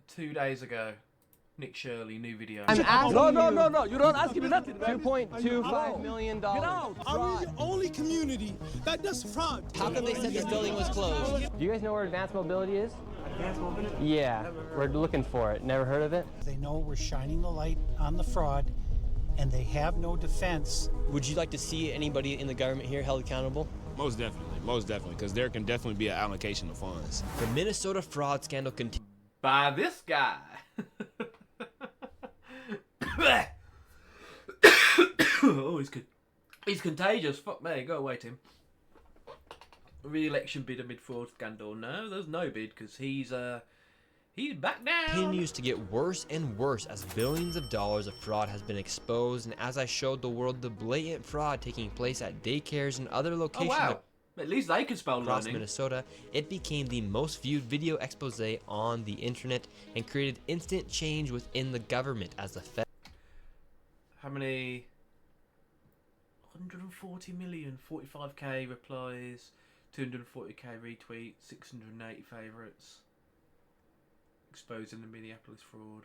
2 days ago. Nick Shirley, new video. I'm asking No. You don't ask me nothing. $2.25 million. Get out. Are we the only community that does fraud? How come they said this building was closed? Do you guys know where advanced mobility is? Advanced mobility? Yeah, we're looking for it. Never heard of it? They know we're shining the light on the fraud, and they have no defense. Would you like to see anybody in the government here held accountable? Most definitely, because there can definitely be an allocation of funds. The Minnesota fraud scandal continues. By this guy. Oh, he's contagious. Fuck me. Go away, Tim. Re-election bid amid fraud scandal. No, there's no bid because he's back down. Continues to get worse and worse as billions of dollars of fraud has been exposed, and as I showed the world the blatant fraud taking place at daycares and other locations. Oh wow. At least they can spell across learning. Minnesota, it became the most viewed video expose on the internet and created instant change within the government as the Fed. How many? 140 million, 45k replies, 240k retweets, 680 favourites. Exposing the Minneapolis fraud.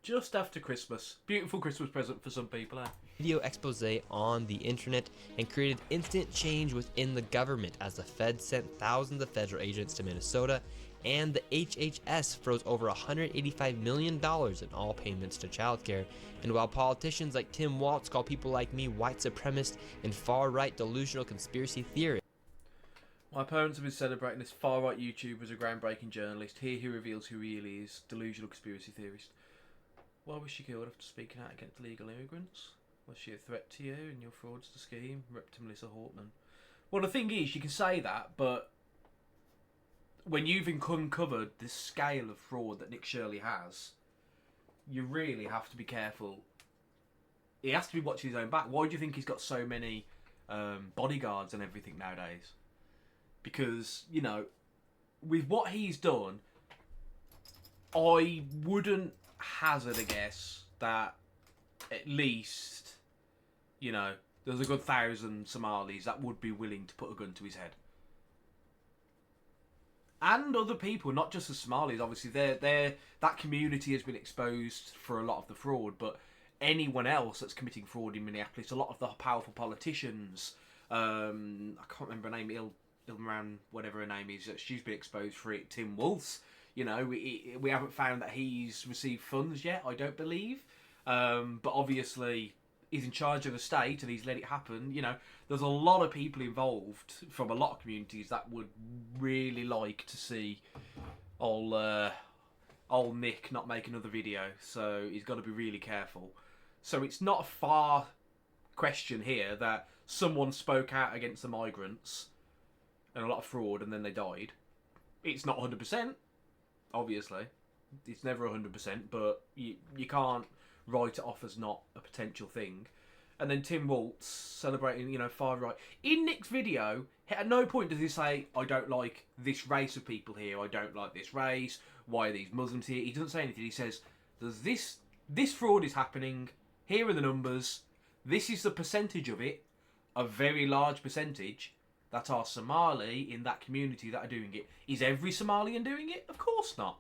Just after Christmas. Beautiful Christmas present for some people, eh? Video expose on the internet and created instant change within the government as the Fed sent thousands of federal agents to Minnesota, and the HHS froze over $185 million in all payments to childcare. And while politicians like Tim Walz call people like me white supremacist and far-right delusional conspiracy theorists, my opponents have been celebrating this far-right YouTuber as a groundbreaking journalist. Here he reveals who he really is, delusional conspiracy theorist. Why was she killed after speaking out against illegal immigrants? Was she a threat to you and your fraudster scheme? Rep to Melissa Hortman. Well, the thing is, you can say that, but when you've uncovered the scale of fraud that Nick Shirley has, you really have to be careful. He has to be watching his own back. Why do you think he's got so many bodyguards and everything nowadays? Because, you know, with what he's done, I wouldn't hazard a guess that at least, you know, there's a good 1,000 Somalis that would be willing to put a gun to his head. And other people, not just the Somalis, obviously, that community has been exposed for a lot of the fraud, but anyone else that's committing fraud in Minneapolis, a lot of the powerful politicians, I can't remember her name, Ilmaran, whatever her name is, she's been exposed for it. Tim Walz, you know, we haven't found that he's received funds yet, I don't believe. But obviously, he's in charge of the state and he's let it happen. You know, there's a lot of people involved from a lot of communities that would really like to see old Nick not make another video. So he's got to be really careful. So it's not a far question here that someone spoke out against the migrants and a lot of fraud and then they died. It's not 100%, obviously. It's never 100%, but you can't write it off as not a potential thing. And then Tim Walz celebrating, you know, far right. In Nick's video, at no point does he say, I don't like this race of people here, I don't like this race, why are these Muslims here? He doesn't say anything. He says, there's this fraud is happening, here are the numbers, this is the percentage of it, a very large percentage, that are Somali in that community that are doing it. Is every Somalian doing it? Of course not.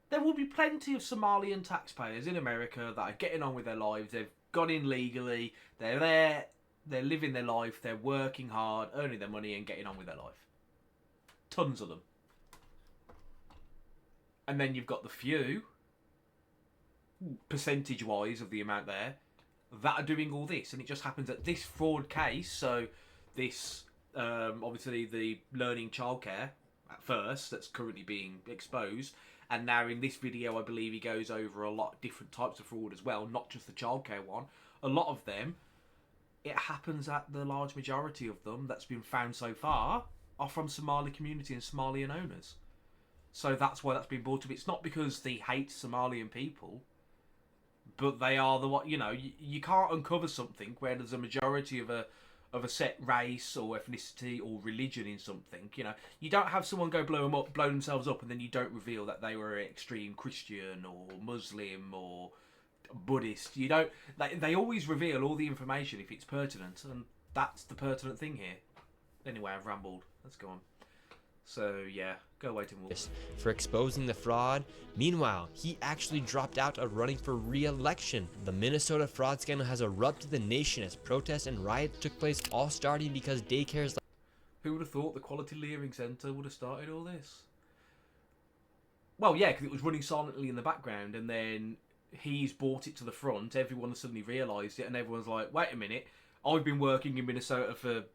There will be plenty of Somalian taxpayers in America that are getting on with their lives. They've gone in legally. They're there. They're living their life. They're working hard, earning their money and getting on with their life. Tons of them. And then you've got the few, percentage-wise of the amount there, that are doing all this. And it just happens that this fraud case, so this, obviously the learning childcare at first, that's currently being exposed, and now in this video, I believe he goes over a lot of different types of fraud as well, not just the childcare one. A lot of them, it happens that the large majority of them that's been found so far are from Somali community and Somalian owners. So that's why that's been brought up. It's not because they hate Somalian people, but they are the what, you know, you can't uncover something where there's a majority of a set race or ethnicity or religion in something. You know, you don't have someone go blow themselves up and then you don't reveal that they were an extreme Christian or Muslim or Buddhist. You don't. They always reveal all the information if it's pertinent, and that's the pertinent thing here. Anyway, I've rambled. Let's go on. So yeah, Go away, Tim Wolf. For exposing the fraud. Meanwhile, he actually dropped out of running for re-election. The Minnesota fraud scandal has erupted the nation as protests and riots took place, all starting because daycares. Who would have thought the Quality Leering Centre would have started all this? Well, yeah, because it was running silently in the background, and then he's brought it to the front. Everyone suddenly realised it, and everyone's like, wait a minute, I've been working in Minnesota for,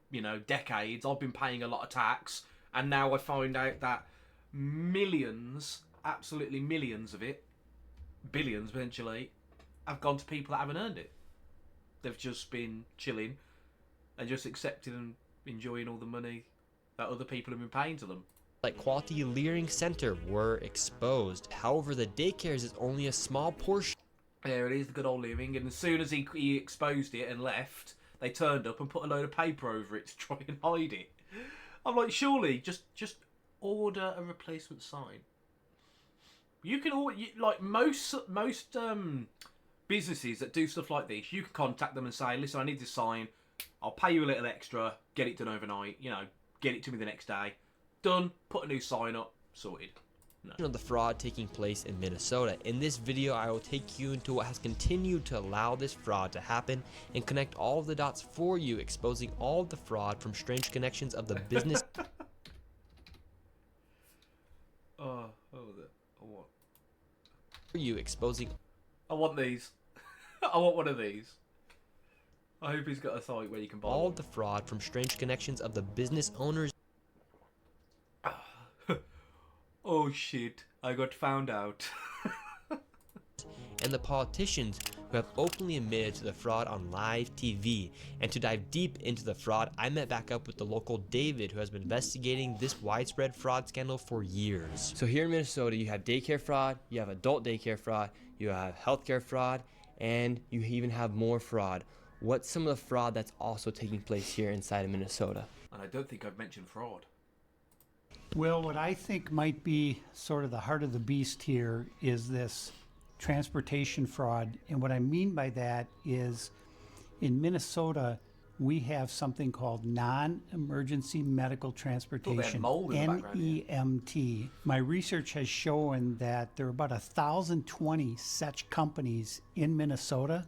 decades. I've been paying a lot of tax, and now I find out that millions, absolutely millions of it, billions eventually, have gone to people that haven't earned it. They've just been chilling and just accepting and enjoying all the money that other people have been paying to them. Like Quality Leering Center were exposed. However, the daycares is only a small portion. There it is, the good old living. And as soon as he exposed it and left, they turned up and put a load of paper over it to try and hide it. I'm like, surely, just order a replacement sign. You can order, like most businesses that do stuff like this, you can contact them and say, listen, I need this sign. I'll pay you a little extra, get it done overnight, get it to me the next day. Done, put a new sign up, sorted. No. Of the fraud taking place in Minnesota. In this video, I will take you into what has continued to allow this fraud to happen and connect all of the dots for you, exposing all of the fraud from strange connections of the business. What? For you, exposing. I want these. I want one of these. I hope he's got a site where you can buy all one. of the fraud from strange connections of the business owners. Oh shit, I got found out. And the politicians who have openly admitted to the fraud on live TV. And to dive deep into the fraud, I met back up with the local David, who has been investigating this widespread fraud scandal for years. So here in Minnesota, you have daycare fraud, you have adult daycare fraud, you have healthcare fraud, and you even have more fraud. What's some of the fraud that's also taking place here inside of Minnesota? And I don't think I've mentioned fraud. Well, what I think might be sort of the heart of the beast here is this transportation fraud. And what I mean by that is in Minnesota, we have something called non-emergency medical transportation, NEMT. My research has shown that there are about 1,020 such companies in Minnesota,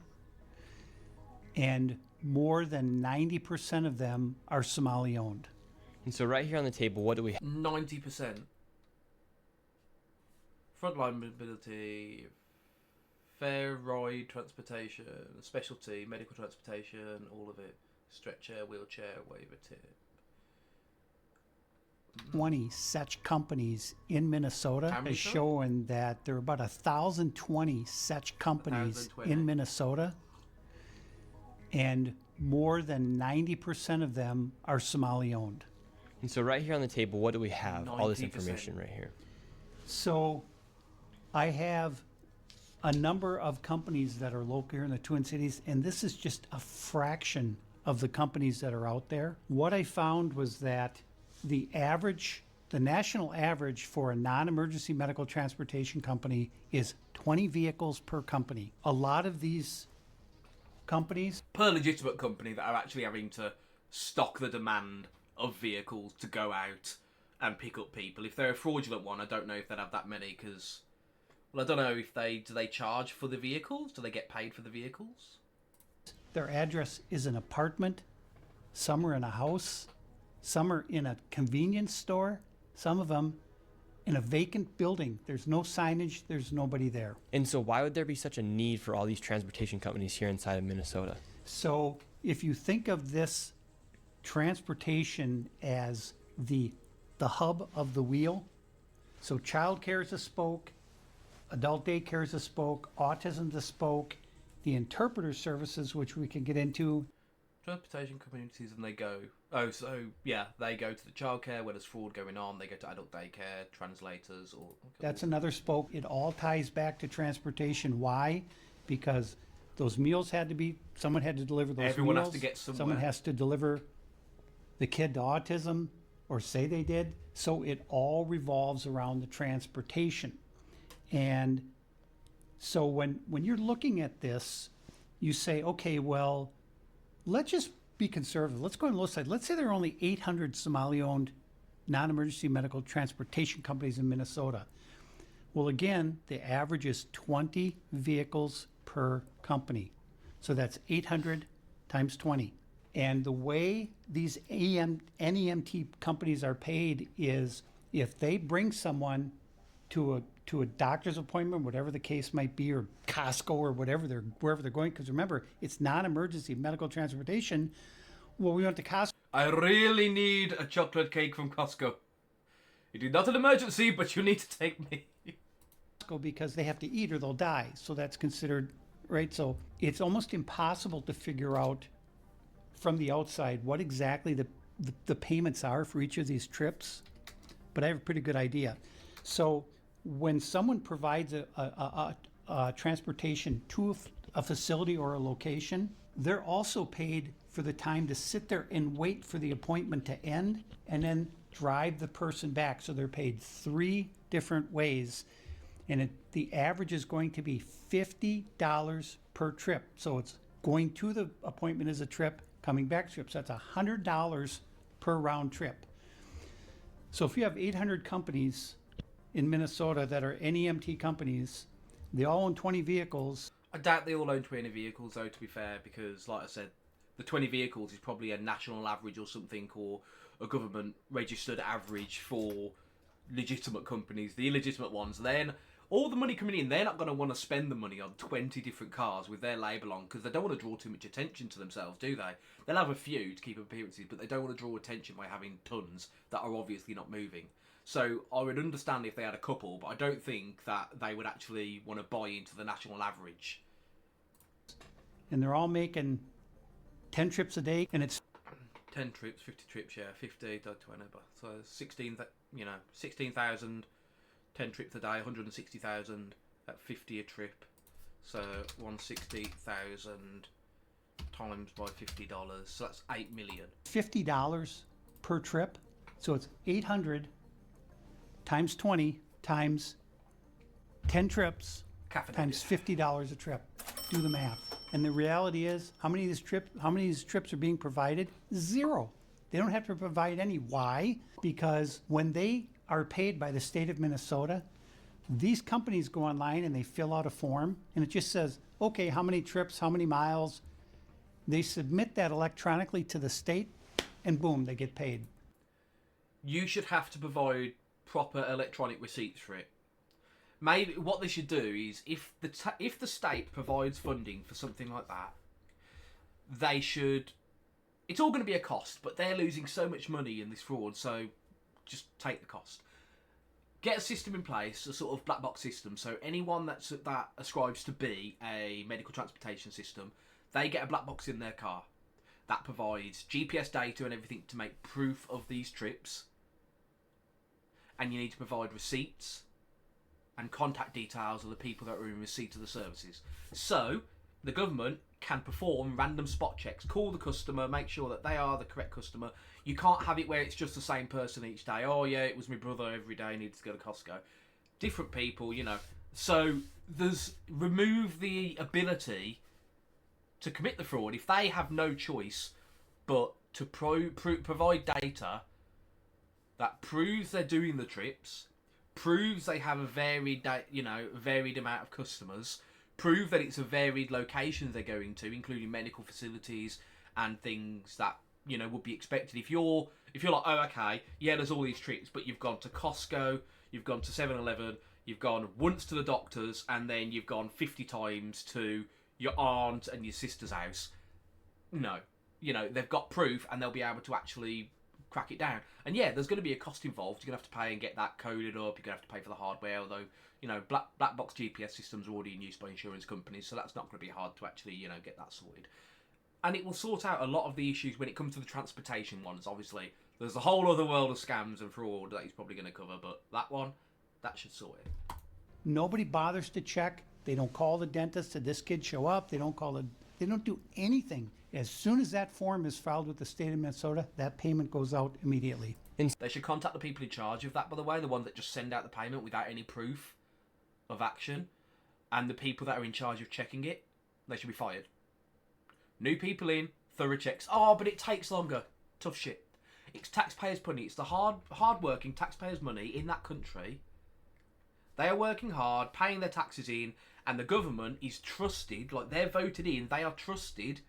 and more than 90% of them are Somali-owned. And so right here on the table, what do we have? 90%. Frontline mobility, fair ride transportation, specialty, medical transportation, all of it. Stretcher, wheelchair, waiver tip. 20 such companies in Minnesota has sorry? shown that there are about 1,020 such companies 1,020. in Minnesota, and more than 90% of them are Somali-owned. And so right here on the table, what do we have? All this 90%. information right here. So I have a number of companies that are local here in the Twin Cities, and this is just a fraction of the companies that are out there. What I found was that the national average for a non-emergency medical transportation company is 20 vehicles per company. A lot of these companies, Per legitimate company that are actually having to stock the demand of vehicles to go out and pick up people. If they're a fraudulent one, I don't know if they'd have that many because, well, I don't know if do they charge for the vehicles? Do they get paid for the vehicles? their address is an apartment, some are in a house, some are in a convenience store, some of them in a vacant building. There's no signage, there's nobody there. And so why would there be such a need for all these transportation companies here inside of Minnesota? So if you think of this transportation as the hub of the wheel, so childcare is a spoke, adult daycare is a spoke, autism is a spoke, the interpreter services, which we can get into. Transportation communities, and they go, they go to the childcare where there's fraud going on, they go to adult daycare, translators, or... That's another spoke. It all ties back to transportation. Why? Because those meals had to be, someone had to deliver those Everyone meals. has to get somewhere. Someone has to deliver the kid to autism, or say they did. So it all revolves around the transportation. And so when you're looking at this, you say, okay, well, let's just be conservative. Let's go on the low side. Let's say there are only 800 Somali-owned non-emergency medical transportation companies in Minnesota. Well, again, the average is 20 vehicles per company. So that's 800 times 20. And the way these NEMT companies are paid is if they bring someone to a doctor's appointment, whatever the case might be, or Costco or wherever they're going, because remember, it's non-emergency medical transportation. Well, we went to Costco. I really need a chocolate cake from Costco. It is not an emergency, but you need to take me. Because they have to eat or they'll die. So that's considered, right? So it's almost impossible to figure out from the outside what exactly the payments are for each of these trips. But I have a pretty good idea. So when someone provides a transportation to a facility or a location, they're also paid for the time to sit there and wait for the appointment to end and then drive the person back. So they're paid 3 different ways. And the average is going to be $50 per trip. So it's going to the appointment as a trip, coming back trip. So that's $100 per round trip. So if you have 800 companies in Minnesota that are NEMT companies, they all own 20 vehicles. I doubt they all own 20 vehicles, though, to be fair, because, like I said, the 20 vehicles is probably a national average or something, or a government registered average for legitimate companies. The illegitimate ones, then all the money coming in, they're not going to want to spend the money on 20 different cars with their label on, because they don't want to draw too much attention to themselves, do they? They'll have a few to keep appearances, but they don't want to draw attention by having tons that are obviously not moving. So I would understand if they had a couple, but I don't think that they would actually want to buy into the national average. And they're all making 10 trips a day, and it's 10 trips, 50 trips, yeah, 50 to 20, so 16,000, 10 trips a day, 160,000 at 50 a trip, so 160,000 times by $50, so that's $8 million. $50 per trip, so it's 800 times 20 times 10 trips times $50 a trip. Do the math. And the reality is, how many of these trips are being provided? 0. They don't have to provide any. Why? Because when they are paid by the state of Minnesota, these companies go online and they fill out a form, and it just says, okay, how many trips, how many miles. They submit that electronically to the state, and boom, they get paid. You should have to provide proper electronic receipts for it. Maybe what they should do is, if the state provides funding for something like that, they should. It's all going to be a cost, but they're losing so much money in this fraud, so just take the cost. Get a system in place, a sort of black box system, so anyone that ascribes to be a medical transportation system, they get a black box in their car that provides GPS data and everything to make proof of these trips, and you need to provide receipts and contact details of the people that are in receipt of the services. So the government can perform random spot checks, call the customer, make sure that they are the correct customer. You can't have it where it's just the same person each day. Oh yeah, it was my brother every day, needs to go to Costco. Different people, you know. So remove the ability to commit the fraud if they have no choice but to provide data that proves they're doing the trips, proves they have a varied amount of customers, prove that it's a varied locations they're going to, including medical facilities and things that would be expected. If you're like, oh okay, yeah, there's all these trips, but you've gone to Costco, you've gone to 7-Eleven, you've gone once to the doctor's, and then you've gone 50 times to your aunt and your sister's house. No, they've got proof, and they'll be able to actually crack it down. And yeah, there's going to be a cost involved. You're going to have to pay and get that coded up. You're going to have to pay for the hardware, although black box GPS systems are already in use by insurance companies, so that's not going to be hard to actually get that sorted. And it will sort out a lot of the issues when it comes to the transportation ones. Obviously, there's a whole other world of scams and fraud that he's probably going to cover, but that should sort it. Nobody bothers to check. They don't call the dentist. Did this kid show up? They don't do anything. As soon as that form is filed with the state of Minnesota, that payment goes out immediately. They should contact the people in charge of that, by the way, the ones that just send out the payment without any proof of action, and the people that are in charge of checking it, they should be fired. New people in, thorough checks. Oh, but it takes longer. Tough shit. It's taxpayers' money. It's the hard-working taxpayers' money in that country. They are working hard, paying their taxes in, and the government is trusted, like they're voted in, they are trusted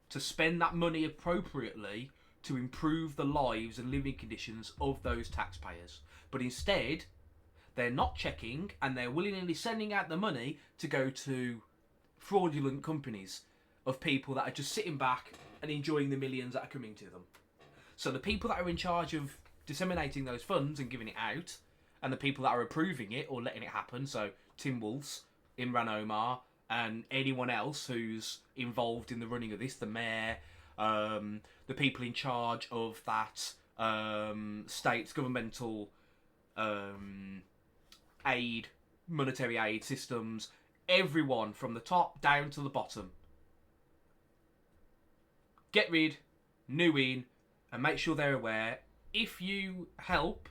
to spend that money appropriately to improve the lives and living conditions of those taxpayers. But instead, they're not checking, and they're willingly sending out the money to go to fraudulent companies of people that are just sitting back and enjoying the millions that are coming to them. So the people that are in charge of disseminating those funds and giving it out, and the people that are approving it or letting it happen, so Tim Wolf's, Imran Omar, and anyone else who's involved in the running of this, the mayor, the people in charge of that state's governmental aid, monetary aid systems, everyone from the top down to the bottom. Get rid, new in, and make sure they're aware. If you help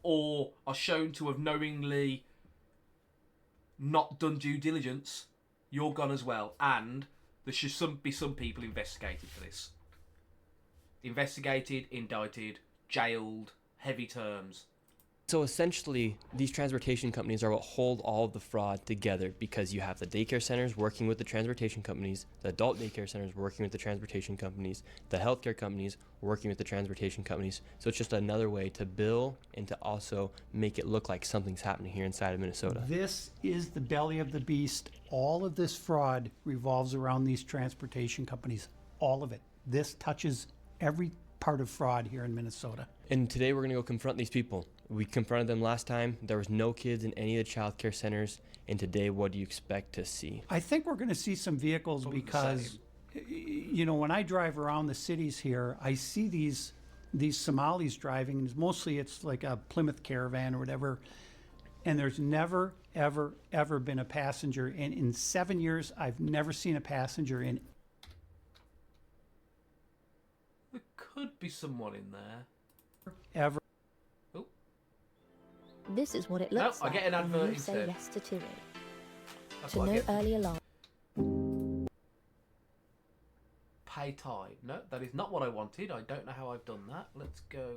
or are shown to have knowingly not done due diligence, you're gone as well. And there should be some people investigated for this. Investigated, indicted, jailed, heavy terms. So essentially, these transportation companies are what hold all of the fraud together, because you have the daycare centers working with the transportation companies, the adult daycare centers working with the transportation companies, the healthcare companies working with the transportation companies. So it's just another way to bill and to also make it look like something's happening here inside of Minnesota. This is the belly of the beast. All of this fraud revolves around these transportation companies. All of it. This touches every part of fraud here in Minnesota. And today we're going to go confront these people. We confronted them last time. There was no kids in any of the child care centers. And today, what do you expect to see? I think we're going to see some vehicles because, you know, when I drive around the cities here, I see these Somalis driving. And mostly it's like a Plymouth Caravan or whatever. And there's never, ever, ever been a passenger. And in 7 years, I've never seen a passenger in. There could be someone in there. Ever. This is what it looks I get like an advert when you say instead. yes to touring. That's To what I no get. early alarm. Pay time. No, that is not what I wanted. I don't know how I've done that. Let's go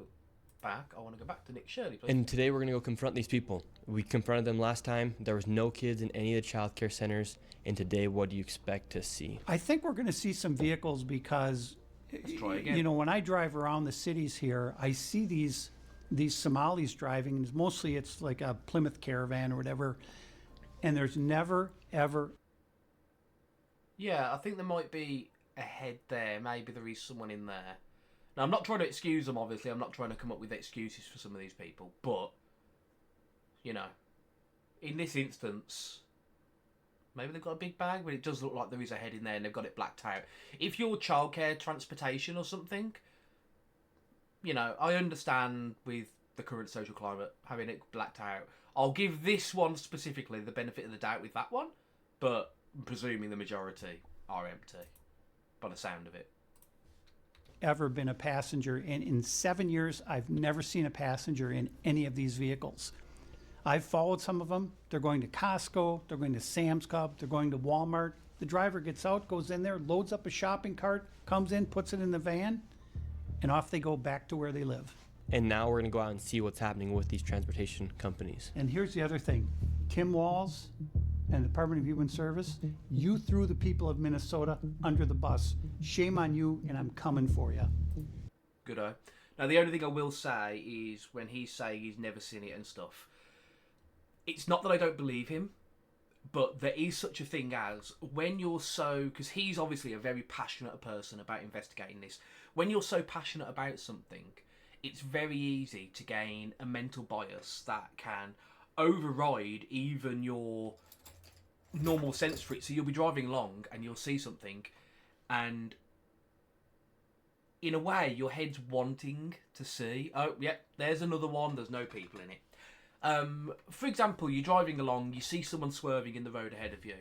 back. I want to go back to Nick Shirley, please. And today we're going to go confront these people. We confronted them last time. There was no kids in any of the child care centers. And today, what do you expect to see? I think we're going to see some vehicles because, Let's try again. you know, when I drive around the cities here, I see these Somalis driving. And mostly it's like a Plymouth Caravan or whatever. And there's never, ever. Yeah, I think there might be a head there. Maybe there is someone in there. Now, I'm not trying to excuse them, obviously. I'm not trying to come up with excuses for some of these people. But, you know, in this instance, maybe they've got a big bag, but it does look like there is a head in there and they've got it blacked out. If you're childcare transportation or something, you know, I understand with the current social climate having it blacked out. I'll give this one specifically the benefit of the doubt with that one, but I'm presuming the majority are empty by the sound of it. Ever been a passenger, and in 7 years I've never seen a passenger in any of these vehicles. I've followed some of them. They're going to Costco, they're going to Sam's Club, they're going to Walmart. The driver gets out, goes in there, loads up a shopping cart, comes in, puts it in the van, and off they go back to where they live. And now we're going to go out and see what's happening with these transportation companies. And here's the other thing. Tim Walz and the Department of Human Service, you threw the people of Minnesota under the bus. Shame on you, and I'm coming for you. Good-o. Now, the only thing I will say is when he's saying he's never seen it and stuff, it's not that I don't believe him, but there is such a thing as when you're so... Because he's obviously a very passionate person about investigating this. When you're so passionate about something, it's very easy to gain a mental bias that can override even your normal sense for it. So you'll be driving along and you'll see something, and in a way your head's wanting to see, oh yep, there's another one, there's no people in it. For example, you're driving along, you see someone swerving in the road ahead of you.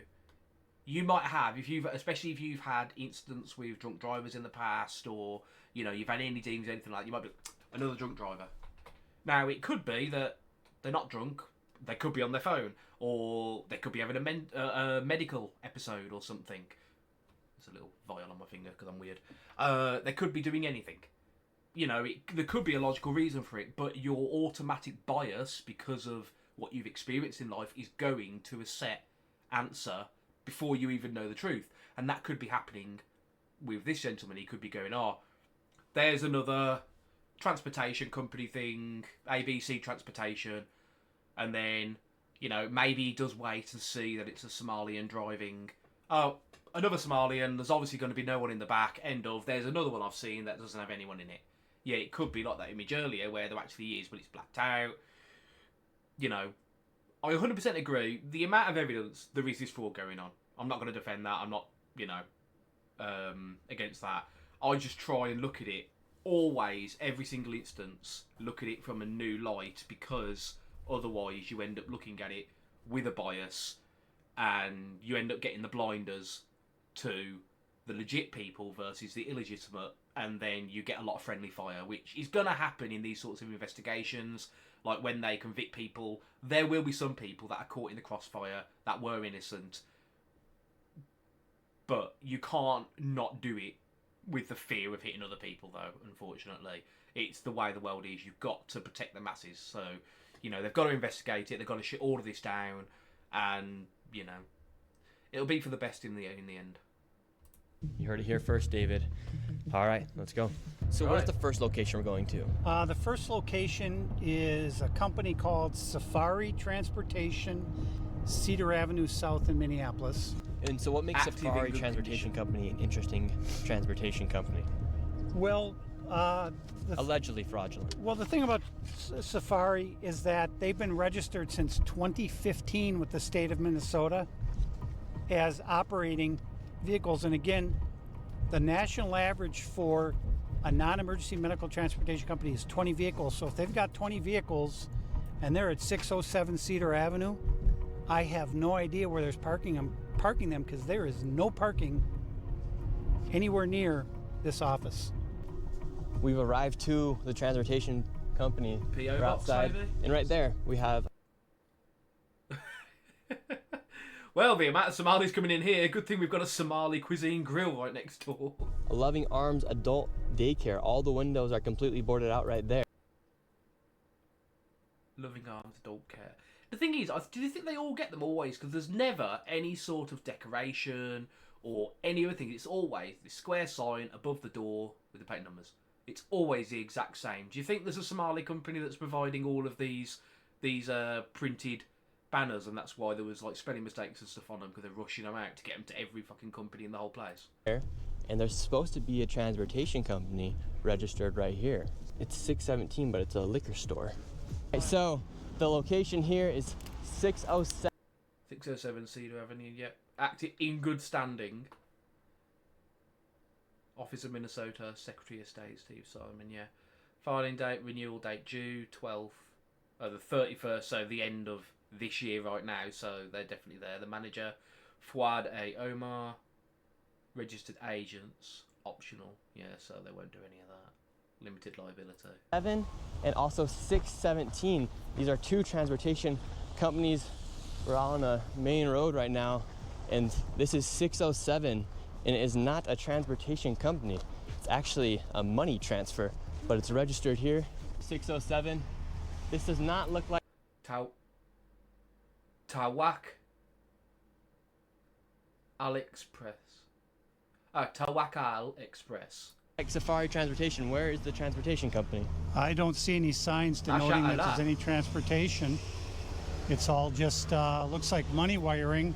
You might have, especially if you've had incidents with drunk drivers in the past, or you know, you've had any dealings, anything like that, you might be another drunk driver. Now it could be that they're not drunk, they could be on their phone, or they could be having a medical episode or something. There's a little vial on my finger because I'm weird. They could be doing anything. there could be a logical reason for it, but your automatic bias, because of what you've experienced in life, is going to a set answer before you even know the truth. And that could be happening with this gentleman. He could be going, there's another transportation company thing, ABC Transportation, and then, maybe he does wait and see that it's a Somalian driving. Oh, another Somalian, there's obviously going to be no one in the back, end of. There's another one I've seen that doesn't have anyone in it. Yeah, it could be like that image earlier where there actually is, but it's blacked out. I 100% agree. The amount of evidence there is this fraud going on, I'm not going to defend that. I'm not, against that. I just try and look at it always, every single instance, look at it from a new light, because otherwise you end up looking at it with a bias and you end up getting the blinders to the legit people versus the illegitimate, and then you get a lot of friendly fire, which is going to happen in these sorts of investigations. Like when they convict people, there will be some people that are caught in the crossfire that were innocent, but you can't not do it with the fear of hitting other people, though. Unfortunately, it's the way the world is. You've got to protect the masses, so they've got to investigate it. They've got to shut all of this down, and it'll be for the best in the end. You heard it here first, David. All right, let's go. So where's the first location we're going to? The first location is a company called Safari Transportation, Cedar Avenue South in Minneapolis. And so what makes Active Safari in good Transportation Company an interesting transportation company? Well, Allegedly fraudulent. Well, the thing about Safari is that they've been registered since 2015 with the state of Minnesota as operating vehicles. And again, the national average for a non-emergency medical transportation company is 20 vehicles. So if they've got 20 vehicles and they're at 607 Cedar Avenue, I have no idea where there's parking them because there is no parking anywhere near this office. We've arrived to the transportation company. PO We're box, outside, maybe? and right there we have. Well, the amount of Somalis coming in here, good thing we've got a Somali cuisine grill right next door. A Loving Arms adult daycare. All the windows are completely boarded out right there. Loving Arms adult care. The thing is, do you think they all get them always? Because there's never any sort of decoration or any other thing. It's always the square sign above the door with the plate numbers. It's always the exact same. Do you think there's a Somali company that's providing all of these printed banners, and that's why there was like spelling mistakes and stuff on them, because they're rushing them out to get them to every fucking company in the whole place? And there's supposed to be a transportation company registered right here. It's 617, but it's a liquor store. Right, so the location here is 607. 607 Cedar Avenue, yep. Active in good standing. Office of Minnesota, Secretary of State Steve Simon, yeah. Filing date, renewal date due, the 31st, so the end of this year right now, so they're definitely there. The manager, Fuad A. Omar. Registered agents, optional, yeah, so they won't do any of that. Limited liability. 7 and also 617. These are two transportation companies. We're on a main road right now, and this is 607, and it is not a transportation company. It's actually a money transfer, but it's registered here. 607. This does not look like Tawak Al Express. Tawakal Express. Safari Transportation. Where is the transportation company? I don't see any signs denoting that there's any transportation. It's all just looks like money wiring.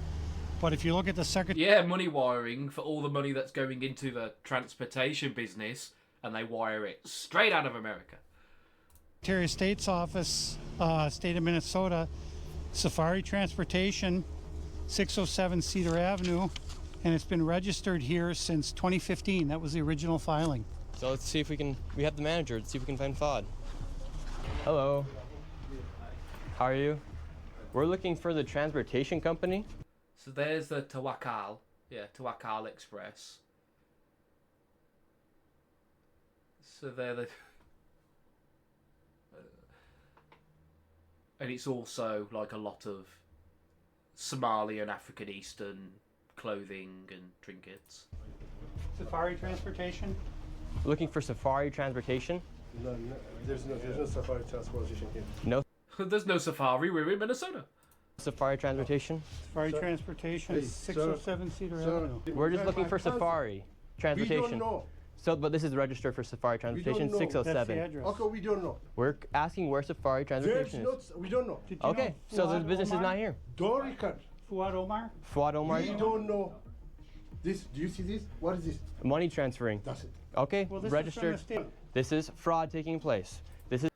But if you look at the secretary, yeah, money wiring for all the money that's going into the transportation business, and they wire it straight out of America. Secretary of State's office, state of Minnesota, Safari Transportation, 607 Cedar Avenue, and it's been registered here since 2015. That was the original filing. So let's see if we have the manager. Let's see if we can find Fuad. Hello. How are you? We're looking for the transportation company. So there's the Tawakal. Yeah, Tawakal Express. So they're the... and it's also like a lot of Somali and African Eastern clothing and trinkets. Safari Transportation? Looking for Safari Transportation? No, there's no Safari transportation here. No There's no Safari. We're in Minnesota. Safari Transportation? Safari Transportation, Hey, 607 Cedar sir. Avenue. We're just looking for cousin. Safari We Transportation. don't know. So, but this is registered for Safari Transportation, know. That's the 607. address. Okay, we don't know. We're asking where Safari There's Transportation no, is. we don't know. Did you Okay, know so the Fuad business is Omar? not here. Don't record. Fuad Omar? Fuad Omar, We don't know. This, do you see this? What is this? money transferring. That's it. Okay, Well, this registered. is from the state. This is fraud taking place. This is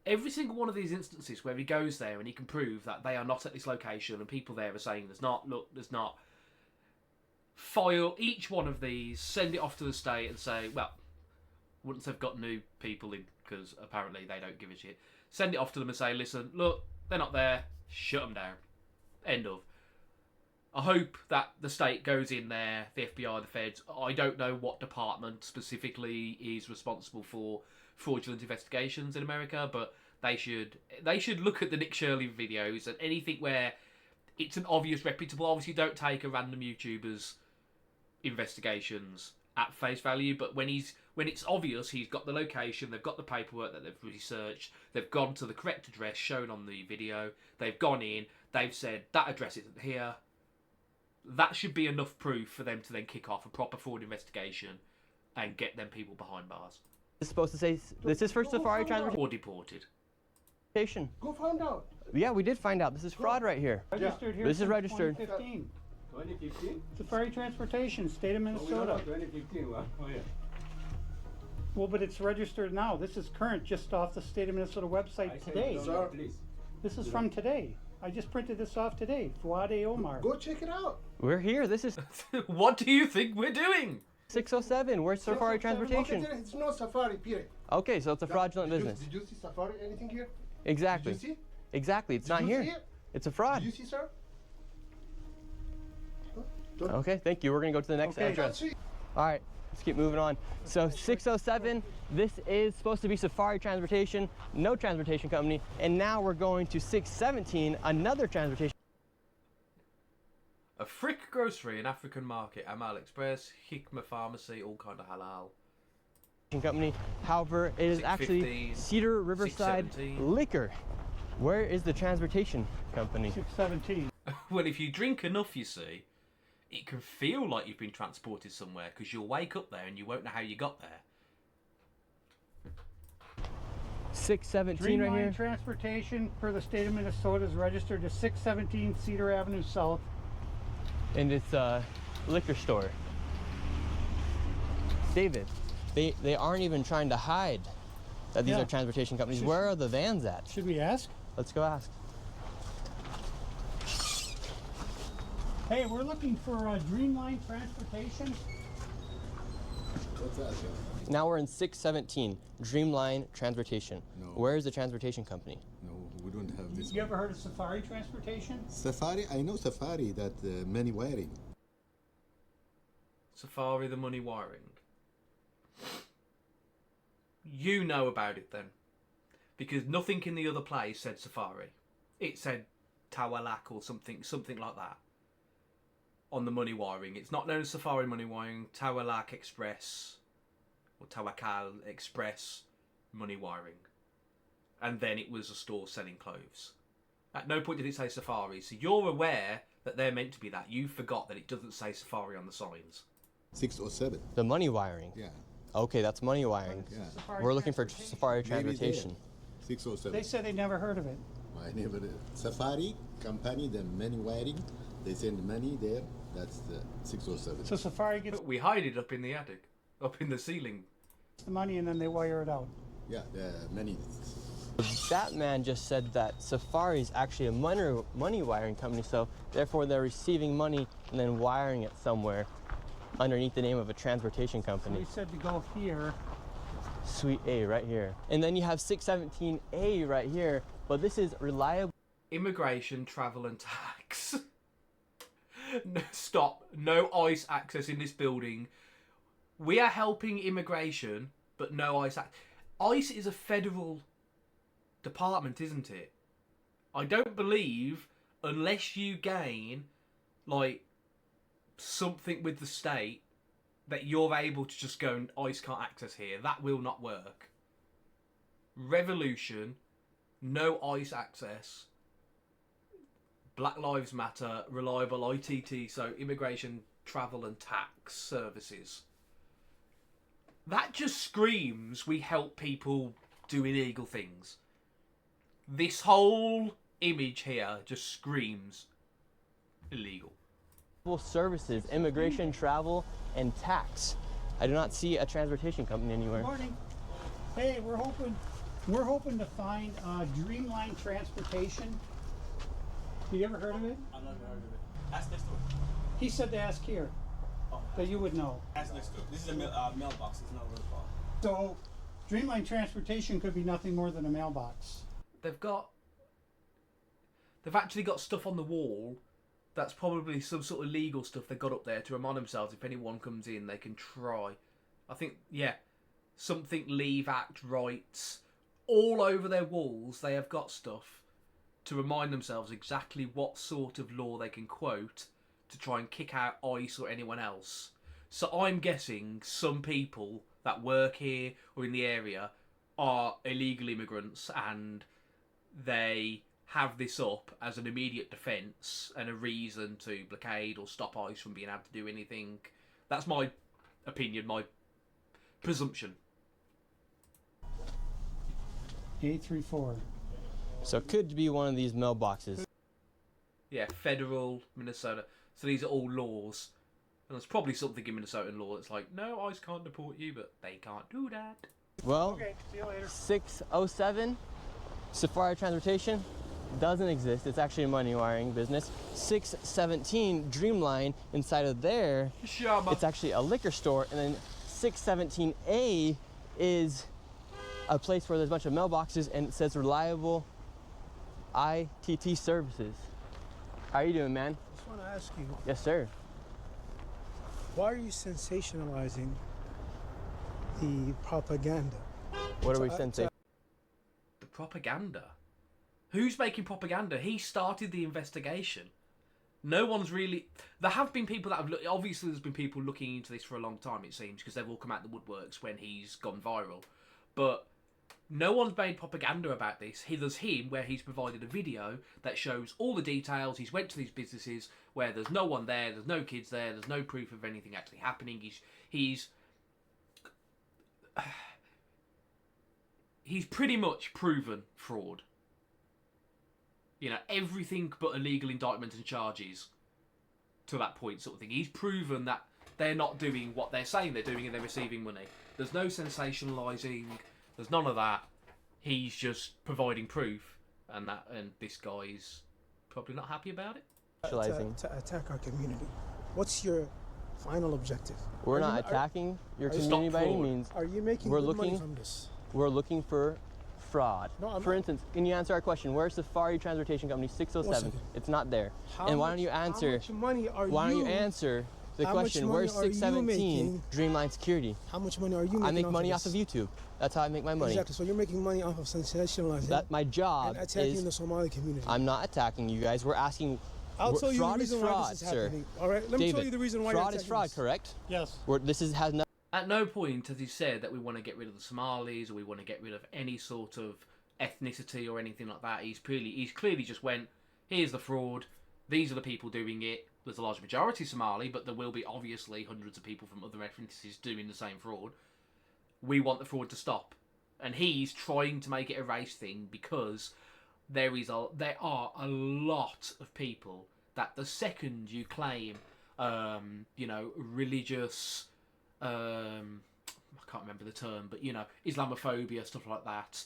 Every single one of these instances where he goes there and he can prove that they are not at this location and people there are saying there's not, look, there's not. File each one of these, send it off to the state and say, well, once they've got new people in, because apparently they don't give a shit, send it off to them and say, listen, look, they're not there, shut them down. End of. I hope that the state goes in there, the FBI, the feds. I don't know what department specifically is responsible for fraudulent investigations in America, but they should look at the Nick Shirley videos and anything where it's an obvious reputable. Obviously, don't take a random YouTuber's investigations at face value, but when it's obvious he's got the location, they've got the paperwork that they've researched, they've gone to the correct address shown on the video, they've gone in, they've said that address isn't here. That should be enough proof for them to then kick off a proper fraud investigation and get them people behind bars. supposed to say this is for Safari Or deported. Transportation. Go find out. Yeah, we did find out. This is fraud right here. Registered here This is since registered. 2015. 2015? Safari Transportation, state of We don't know Minnesota. 2015. Oh, yeah. Well, but it's registered now. This is current, just off the state of Minnesota I website said today. you don't know, please. This is from today. I just printed this off today. Fuad Omar. Go check it out. We're here. This is What do you think we're doing? 607. Where's Safari Transportation? Okay, it's no Safari, period. Okay, so it's a fraudulent Did you- business. Did you see Safari anything here? Exactly. Did you see? Exactly. It's Did not you here. see it? It's a Did fraud. you see, sir? Okay, thank you. We're gonna go to the next Okay. address. All right, let's keep moving on. So 607, this is supposed to be Safari Transportation, no transportation company, and now we're going to 617, another transportation A Frick Grocery, an African market, Amal Express, Hikma Pharmacy, all kind of halal. company. However, it is actually 615, Cedar Riverside 617. Liquor. Where is the transportation company? 617. Well, if you drink enough, you see, it can feel like you've been transported somewhere because you'll wake up there and you won't know how you got there. 617 right here. Dreamline Transportation for the state of Minnesota is registered to 617 Cedar Avenue South. And it's a liquor store. David, they aren't even trying to hide that these Yeah. are transportation companies. Where are the vans at? Should we ask? Let's go ask. Hey, we're looking for Dreamline Transportation. What's that, sir? Now we're in 617, Dreamline Transportation. No. Where is the transportation company? No, we don't have this. You ever heard of Safari Transportation? Safari, I know Safari, that money wiring. Safari, the money wiring. You know about it then. Because nothing in the other place said Safari. It said Tawalak or something like that. On the money wiring. It's not known as Safari money wiring, Tawalak Express or Tawakal Express money wiring. And then it was a store selling clothes. At no point did it say Safari, so you're aware that they're meant to be that. You forgot that it doesn't say Safari on the signs. 607. The money wiring. Yeah. Okay, that's money wiring. Yeah. Safari We're looking for Transportation? Safari Maybe there. Transportation. 607. They said they never heard of it. I never did. Safari company, the money wiring, they send money there. That's the 607. So Safari gets We hide it up in the attic, up in the ceiling. the money and then they wire it out. Yeah, the money. That man just said that Safari is actually a money wiring company, so therefore they're receiving money and then wiring it somewhere underneath the name of a transportation So company. we said to go here. Suite A right here. And then you have 617A right here, but this is reliable. Immigration, travel and tax. No, stop. No ICE access in this building. We are helping immigration, but no ICE access. ICE is a federal department, isn't it? I don't believe, unless you gain, like, something with the state, that you're able to just go and ICE can't access here. That will not work. Revolution, no ICE access, Black Lives Matter, reliable ITT, so immigration, travel and tax services. That just screams we help people do illegal things. This whole image here just screams illegal. Services, immigration, travel, and tax. I do not see a transportation company anywhere. Morning. Hey, we're hoping to find Dreamline Transportation. You ever heard of it? I've never heard of it. Ask next door. He said to ask here, that you would know. Ask next door. This is a mailbox. It's not a real call. So, Dreamline Transportation could be nothing more than a mailbox. They've actually got stuff on the wall that's probably some sort of legal stuff they got up there to remind themselves if anyone comes in they can try. I think, yeah, something Leave Act rights. All over their walls they have got stuff to remind themselves exactly what sort of law they can quote to try and kick out ICE or anyone else. So I'm guessing some people that work here or in the area are illegal immigrants and they have this up as an immediate defence and a reason to blockade or stop ICE from being able to do anything. That's my opinion, my presumption. 834. So it could be one of these mailboxes. Yeah, federal, Minnesota. So these are all laws. And there's probably something in Minnesotan law that's like, no, ICE can't deport you, but they can't do that. Well, Okay, see you later. 607, Safari Transportation, doesn't exist. It's actually a money wiring business. 617, Dreamline, inside of there, it's actually a liquor store. And then 617A is a place where there's a bunch of mailboxes and it says reliable ITT services. How are you doing, man? I just want to ask you, Yes, sir. why are you sensationalizing the propaganda? What are we sensing? The propaganda? Who's making propaganda? He started the investigation. No one's really... There have been people that have... Obviously, there's been people looking into this for a long time, it seems, because they've all come out the woodworks when he's gone viral. But no one's made propaganda about this. There's him, where he's provided a video that shows all the details. He's went to these businesses where there's no one there, there's no kids there, there's no proof of anything actually happening. He's pretty much proven fraud. You know, everything but illegal indictments and charges to that point sort of thing. He's proven that they're not doing what they're saying they're doing and they're receiving money. There's no sensationalising. There's none of that. He's just providing proof, and this guy's probably not happy about it. To attack our community. What's your final objective? We're not attacking your community by any means. Are you making good money from this? We're looking for fraud. No, I'm For not. instance, can you answer our question? Where's Safari Transportation Company 607? second. It's not there. How and why much- don't you answer? How much money are Why don't you you answer the how much question? money Where's are you 617 making? Dreamline Security? How much money are you making? I make money off this? of YouTube. That's how I make my money. Exactly. So you're making money off of sensationalizing That my job and attacking is. the Somali community. I'm not attacking you guys. We're asking. I'll tell you the fraud is reason why fraud, this is sir. happening. All right. Let me David, tell you the reason why fraud you're is fraud, this. correct? Yes. This has no. At no point has he said that we want to get rid of the Somalis or we want to get rid of any sort of ethnicity or anything like that. He's clearly just went, here's the fraud, these are the people doing it. There's a large majority Somali, but there will be obviously hundreds of people from other ethnicities doing the same fraud. We want the fraud to stop. And he's trying to make it a race thing because there are a lot of people that the second you claim, religious, I can't remember the term, but Islamophobia, stuff like that,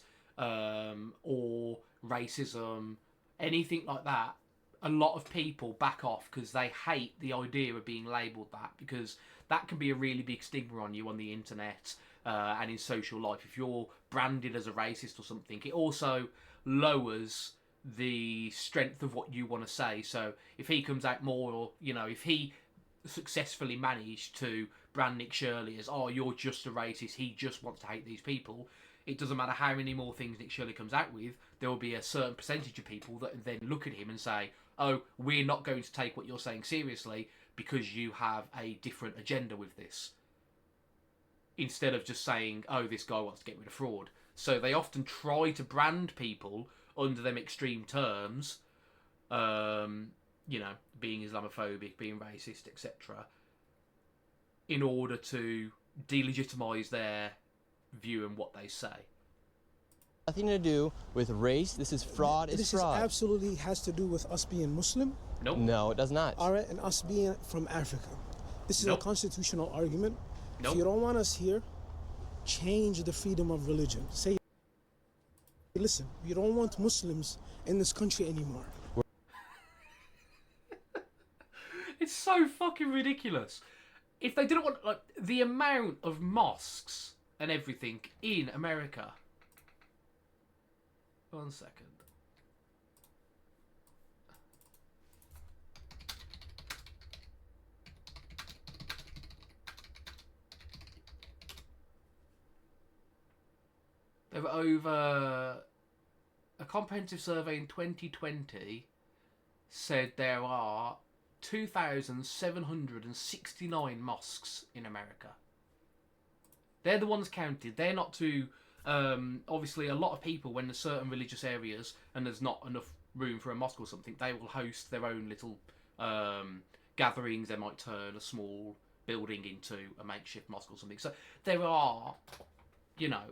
or racism, anything like that, a lot of people back off because they hate the idea of being labelled that, because that can be a really big stigma on you on the internet and in social life. If you're branded as a racist or something, it also lowers the strength of what you want to say. So if he comes out more, or if he successfully managed to brand Nick Shirley as, oh, you're just a racist, he just wants to hate these people, it doesn't matter how many more things Nick Shirley comes out with, there will be a certain percentage of people that then look at him and say, oh, we're not going to take what you're saying seriously because you have a different agenda with this. instead of just saying, oh, this guy wants to get rid of fraud. So they often try to brand people under them extreme terms, you know, being Islamophobic, being racist, etc., in order to delegitimize their view and what they say. Nothing to do with race. This is fraud. It's fraud. This absolutely has to do with us being Muslim. Nope. No, it does not. All right, and us being from Africa. This is Nope. a constitutional argument. Nope. If you don't want us here, change the freedom of religion. Say, listen, we don't want Muslims in this country anymore. It's so fucking ridiculous. If they didn't want, like, the amount of mosques and everything in America. 1 second. There were over a comprehensive survey in 2020 said there are 2,769 mosques in America. They're the ones counted. They're not too... obviously, a lot of people, when there's certain religious areas and there's not enough room for a mosque or something, they will host their own little gatherings. They might turn a small building into a makeshift mosque or something. So there are, you know,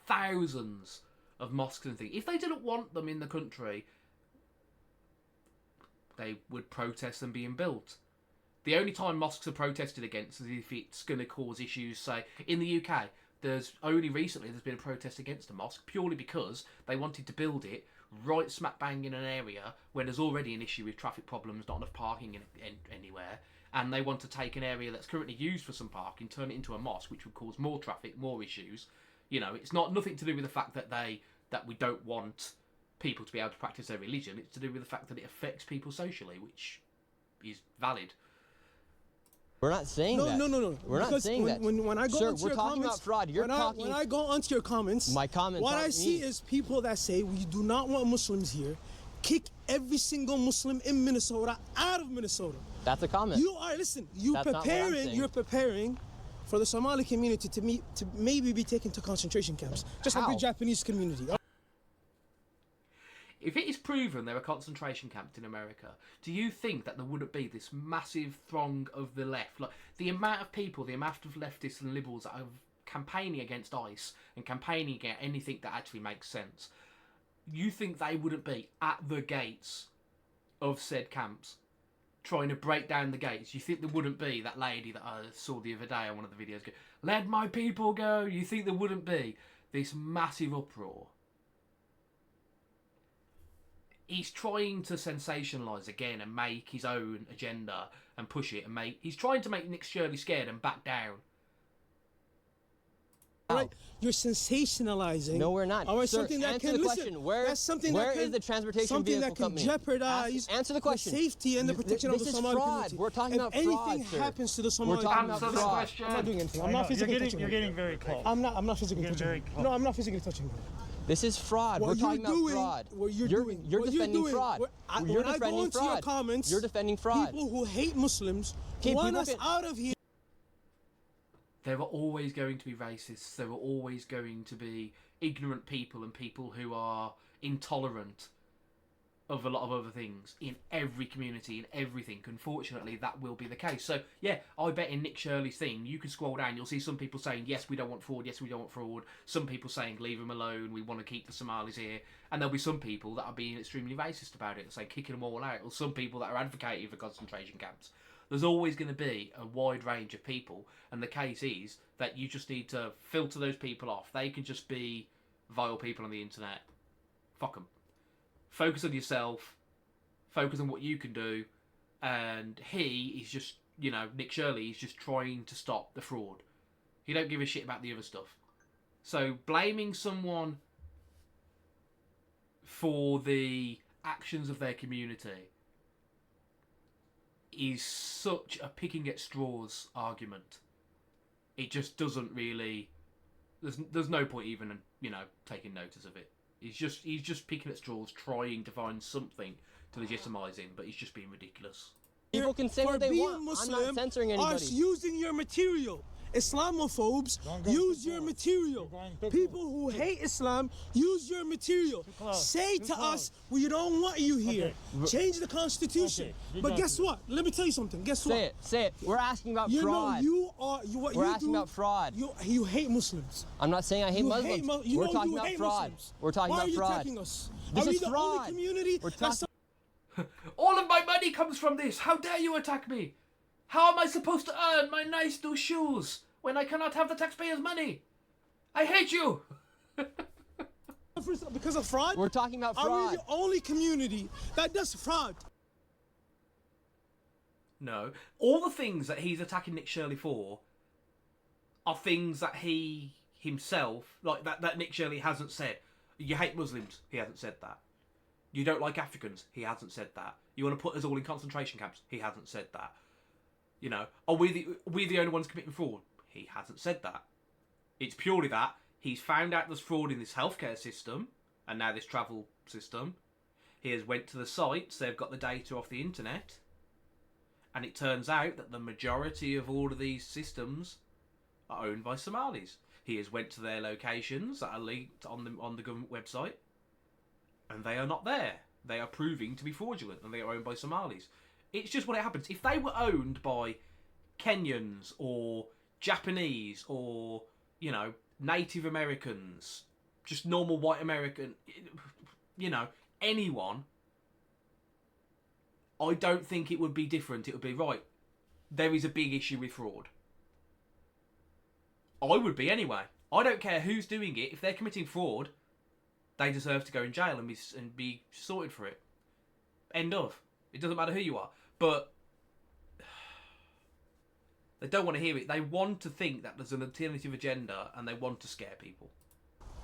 thousands of mosques and things. If they didn't want them in the country, they would protest them being built. The only time mosques are protested against is if it's going to cause issues, say, in the UK. There's been a protest against a mosque purely because they wanted to build it right smack bang in an area where there's already an issue with traffic problems, not enough parking anywhere, and they want to take an area that's currently used for some parking, turn it into a mosque, which would cause more traffic, more issues. You know, it's nothing to do with the fact that we don't want people to be able to practice their religion. It's to do with the fact that it affects people socially, which is valid. We're not saying that. No. We're not saying that. When I go Sir, onto we're your talking comments, about fraud. You're talking. When I go onto your comments, My comments. what aren't I see me. is people that say we do not want Muslims here. Kick every single Muslim in Minnesota out of Minnesota. That's a comment. You are listen. You're That's not what I'm saying. preparing for the Somali community to maybe be taken to concentration camps, just like How? the Japanese community. If it is proven there are concentration camps in America, do you think that there wouldn't be this massive throng of the left? Like, the amount of people, the amount of leftists and liberals that are campaigning against ICE and campaigning against anything that actually makes sense, you think they wouldn't be at the gates of said camps trying to break down the gates? You think there wouldn't be that lady that I saw the other day on one of the videos go, "Let my people go"? You think there wouldn't be this massive uproar? He's trying to sensationalise again and make his own agenda and push it, and he's trying to make Nick Shirley scared and back down. All right, you're sensationalizing. No, we're not. All right, Sir, something that answer can the listen, question. Where that's something where that can, is the transportation something vehicle that can company? jeopardize Answer the question. the safety and the protection of the This is Somali fraud. community. We're talking if about anything fraud, sir. happens to the Somali We're talking community, about Answer the fraud. question. I'm not doing anything. I'm I not know, physically touching you're her. getting very close. I'm not physically You're touching very her. close. No, I'm not physically touching her. This is fraud. What We're you're talking about doing, fraud. what you're you're doing, you're what defending doing, fraud. when You're I go defending into fraud. your comments, You're defending fraud. people who hate Muslims Okay, want people us can- out of here. There are always going to be racists. There are always going to be ignorant people and people who are intolerant of a lot of other things in every community, in everything. Unfortunately, that will be the case. So, yeah, I bet in Nick Shirley's thing, you can scroll down, you'll see some people saying, yes, we don't want fraud, yes, we don't want fraud. Some people saying, leave them alone, we want to keep the Somalis here. And there'll be some people that are being extremely racist about it, saying, kicking them all out. Or some people that are advocating for concentration camps. There's always going to be a wide range of people. And the case is that you just need to filter those people off. They can just be vile people on the internet. Fuck them. Focus on yourself. Focus on what you can do. And he is just, you know, Nick Shirley is just trying to stop the fraud. He don't give a shit about the other stuff. So blaming someone for the actions of their community is such a picking at straws argument. It just doesn't really... There's no point even, you know, taking notice of it. He's just picking at straws, trying to find something to legitimise him, but he's just being ridiculous. People can say For what they being want. Muslim, I'm not censoring anybody. us using your material Islamophobes use your material. People who hate Islam use your material. Say to us, we don't want you here. Change the constitution. But guess what? Let me tell you something. Guess what? Say it. We're asking about You know, fraud. We're asking about fraud. You hate Muslims. I'm not saying I hate Muslims. We're talking about fraud. We're talking about fraud. Why are you attacking us? This are is you the fraud. only community that's All of my money comes from this. How dare you attack me? How am I supposed to earn my nice new shoes when I cannot have the taxpayers' money? I hate you. because of fraud? We're talking about fraud. Are we the only community that does fraud? No. All the things that he's attacking Nick Shirley for are things that he himself, like that Nick Shirley hasn't said. You hate Muslims. He hasn't said that. You don't like Africans. He hasn't said that. You want to put us all in concentration camps. He hasn't said that. You know, are we the only ones committing fraud? He hasn't said that. It's purely that he's found out there's fraud in this healthcare system and now this travel system. He has went to the sites. They've got the data off the internet. And it turns out that the majority of all of these systems are owned by Somalis. He has went to their locations that are linked on the government website, and they are not there. They are proving to be fraudulent, and they are owned by Somalis. It's just what it happens. If they were owned by Kenyans or Japanese or, you know, Native Americans, just normal white American, you know, anyone, I don't think it would be different. It would be, right, there is a big issue with fraud. I would be anyway. I don't care who's doing it. If they're committing fraud, they deserve to go in jail and be sorted for it. End of. It doesn't matter who you are. But they don't want to hear it. They want to think that there's an alternative agenda and they want to scare people.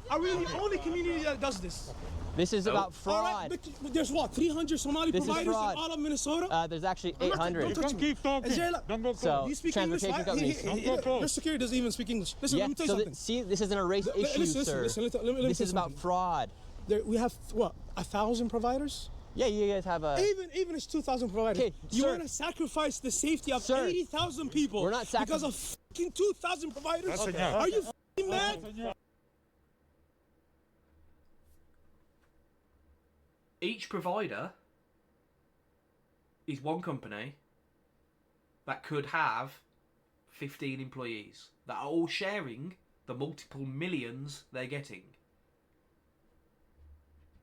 Are we the only community that does this? This is about fraud. All right, but there's what, 300 Somali providers in all of Minnesota? There's actually 800. Don't keep talking. Don't go so, you speak English, right? Mr. Security doesn't even speak English. Listen, let me tell you something. See, this isn't a race issue, sir. This is about fraud. We have, what, 1,000 providers? Yeah, you guys have a... Even it's 2,000 providers. Okay, you want to sacrifice the safety of 80,000 people we're not because of fucking 2,000 providers? Okay. Are you fucking mad? Each provider is one company that could have 15 employees that are all sharing the multiple millions they're getting.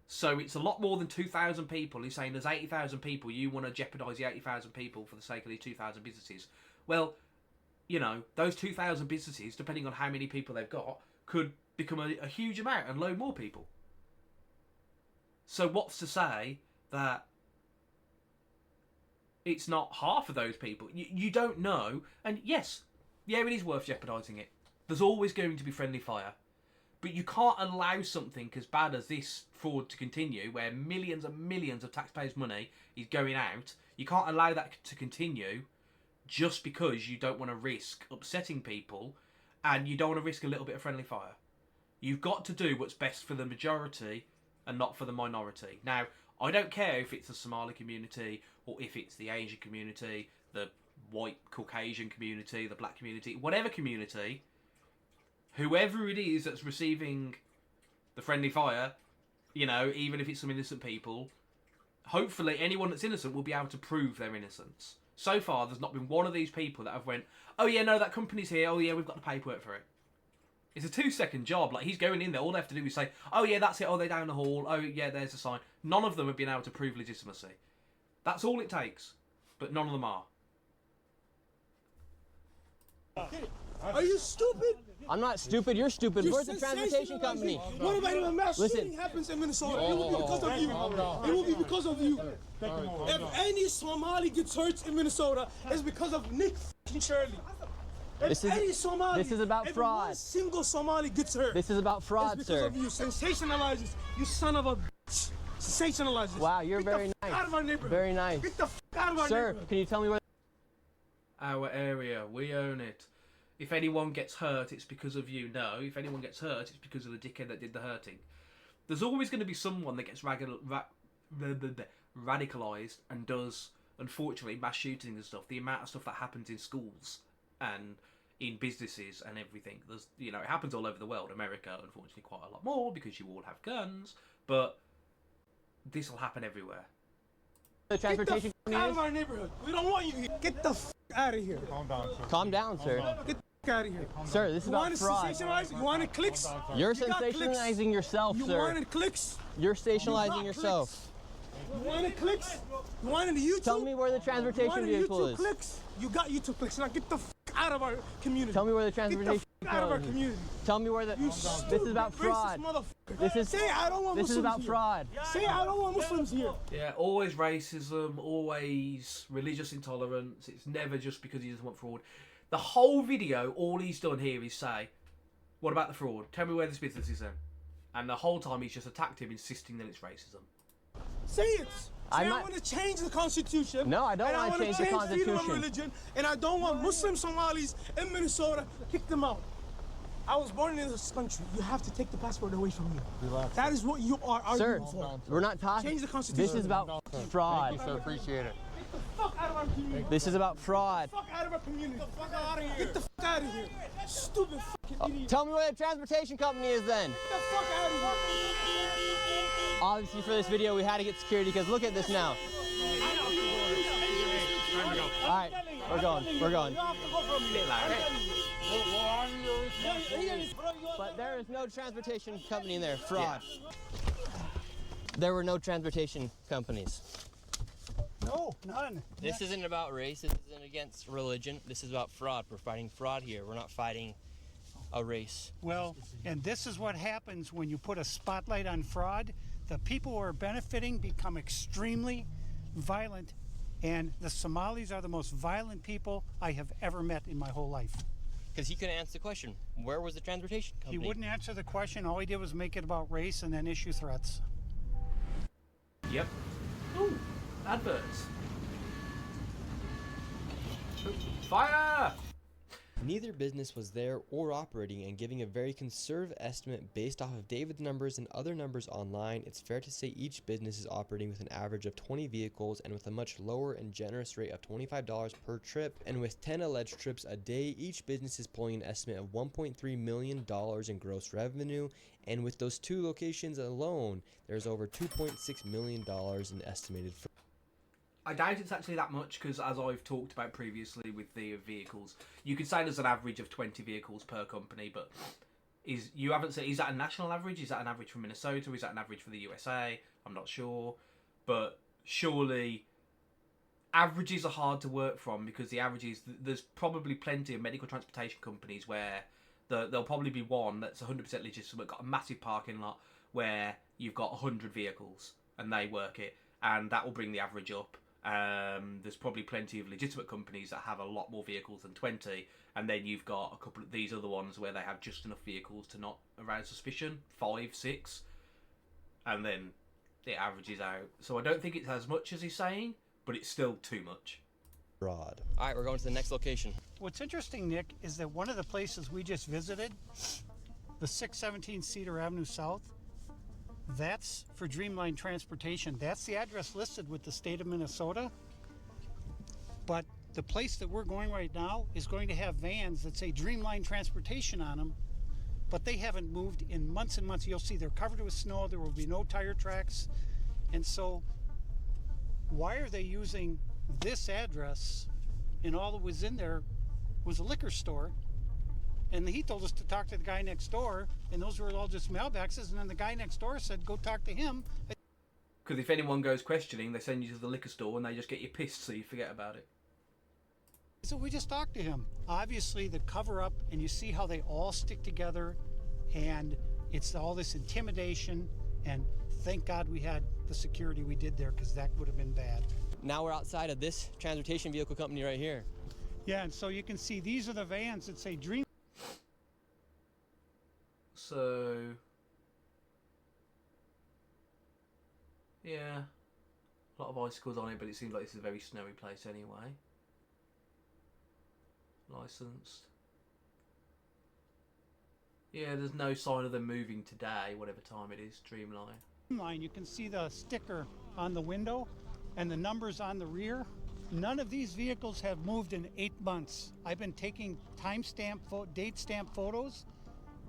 So it's a lot more than 2,000 people who's saying there's 80,000 people, you want to jeopardise the 80,000 people for the sake of these 2,000 businesses. Well, you know, those 2,000 businesses, depending on how many people they've got, could become a huge amount and load more people. So what's to say that it's not half of those people? You don't know. And yes, yeah, it is worth jeopardising it. There's always going to be friendly fire. But you can't allow something as bad as this fraud to continue, where millions and millions of taxpayers' money is going out. You can't allow that to continue just because you don't want to risk upsetting people and you don't want to risk a little bit of friendly fire. You've got to do what's best for the majority and not for the minority. Now, I don't care if it's the Somali community or if it's the Asian community, the white Caucasian community, the black community, whatever community, whoever it is that's receiving the friendly fire, you know, even if it's some innocent people, hopefully anyone that's innocent will be able to prove their innocence. So far, there's not been one of these people that have went, oh yeah, no, that company's here, oh yeah, we've got the paperwork for it. It's a 2-second job. Like, he's going in there. All they have to do is say, oh, yeah, that's it. Oh, they're down the hall. Oh, yeah, there's a sign. None of them have been able to prove legitimacy. That's all it takes. But none of them are. Are you stupid? I'm not stupid. You're stupid. Where's the transportation company? What about if a mass shooting happens in Minnesota? It will be because of you. It will be because of you. If any Somali gets hurt in Minnesota, it's because of Nick Shirley. This is about fraud. One single Somali gets hurt. This is about fraud, it's sir. Because of you. Sensationalizes. You son of a bitch. Sensationalizes. Wow, you're very nice. Out of our neighborhood. Very nice. Get the out of our neighborhood. Sir, can you tell me where? Our area. We own it. If anyone gets hurt, it's because of you. No, if anyone gets hurt, it's because of the dickhead that did the hurting. There's always going to be someone that gets radicalised and does, unfortunately, mass shootings and stuff. The amount of stuff that happens in schools and in businesses and everything. There's, you know, it happens all over the world. America, unfortunately, quite a lot more because you all have guns. But this will happen everywhere. The transportation Get the f out of our neighborhood. We don't want you here. Get the f out of here. Calm down, sir. Get the f out of here. Sir, this is You about want to fraud. sensationalize? You wanted clicks? You're You got clicks. sensationalizing yourself, You sir. wanted clicks? You're You sensationalizing got yourself. clicks. You wanted clicks? You wanted the YouTube? Tell me where the You transportation wanted vehicle YouTube is. clicks? You got YouTube clicks. Now get the f out of our community. Tell me where the Get the transportation f out of our vehicle is. community. Tell me where the. You This stupid, is about racist fraud. motherfucker. This is. Say I don't want This is Muslims about here. fraud. Say I don't want Muslims here. Yeah, always racism, always religious intolerance. It's never just because he doesn't want fraud. The whole video, all he's done here is say, what about the fraud? Tell me where this business is then. And the whole time he's just attacked him, insisting that it's racism. Say it. Say I not- want to change the Constitution. No, I don't and want to change the freedom of Constitution. religion, and I don't want Muslim Somalis in Minnesota. Kick them out. I was born in this country. You have to take the passport away from me. Relax. That is what you are Sir, arguing for. we're not talking. Change the Constitution. This is about fraud. Thank you, sir. Appreciate it. Get the fuck out of our community. This is about fraud. Get the fuck out of our community. Get the fuck out of here. Get the fuck out of here. Stupid fucking idiot. Tell me where the transportation company is then. Get the fuck out of here. Obviously, for this video, we had to get security because look at this now. All right, we're going. We're going. You have to go from here. But there is no transportation company in there. Fraud. There were no transportation companies. No, none. This isn't about race. This isn't against religion. This is about fraud. We're fighting fraud here. We're not fighting a race. Well, and this is what happens when you put a spotlight on fraud. The people who are benefiting become extremely violent, and the Somalis are the most violent people I have ever met in my whole life. Because he couldn't answer the question. Where was the transportation company? He wouldn't answer the question. All he did was make it about race and then issue threats. Yep. Ooh, adverts. Fire! Neither business was there or operating, and giving a very conservative estimate based off of David's numbers and other numbers online, it's fair to say each business is operating with an average of 20 vehicles and with a much lower and generous rate of $25 per trip. And with 10 alleged trips a day, each business is pulling an estimate of $1.3 million in gross revenue. And with those two locations alone, there's over $2.6 million in estimated. I doubt it's actually that much because, as I've talked about previously with the vehicles, you could say there's an average of 20 vehicles per company, but is that a national average? Is that an average for Minnesota? Is that an average for the USA? I'm not sure, but surely averages are hard to work from because the averages, there's probably plenty of medical transportation companies where there'll probably be one that's 100% legitimate, got a massive parking lot where you've got 100 vehicles and they work it, and that will bring the average up. There's probably plenty of legitimate companies that have a lot more vehicles than 20, and then you've got a couple of these other ones where they have just enough vehicles to not arouse suspicion, 5, 6, and then it averages out. So I don't think it's as much as he's saying, but it's still too much. Fraud. All right, we're going to the next location. What's interesting, Nick, is that one of the places we just visited, the 617 Cedar Avenue South, that's for Dreamline Transportation. That's the address listed with the state of Minnesota. But the place that we're going right now is going to have vans that say Dreamline Transportation on them, but they haven't moved in months and months. You'll see they're covered with snow. There will be no tire tracks. And so why are they using this address? And all that was in there was a liquor store. And he told us to talk to the guy next door, and those were all just mailboxes. And then the guy next door said, go talk to him. Because if anyone goes questioning, they send you to the liquor store and they just get you pissed so you forget about it. So we just talked to him. Obviously, the cover up, and you see how they all stick together, and it's all this intimidation. And thank God we had the security we did there, because that would have been bad. Now we're outside of this transportation vehicle company right here. Yeah, and so you can see these are the vans that say Dream. So, yeah, a lot of icicles on it, but it seems like this is a very snowy place anyway. Licensed. Yeah, there's no sign of them moving today, whatever time it is, Dreamline. Line, you can see the sticker on the window and the numbers on the rear. None of these vehicles have moved in 8 months. I've been taking date stamp photos.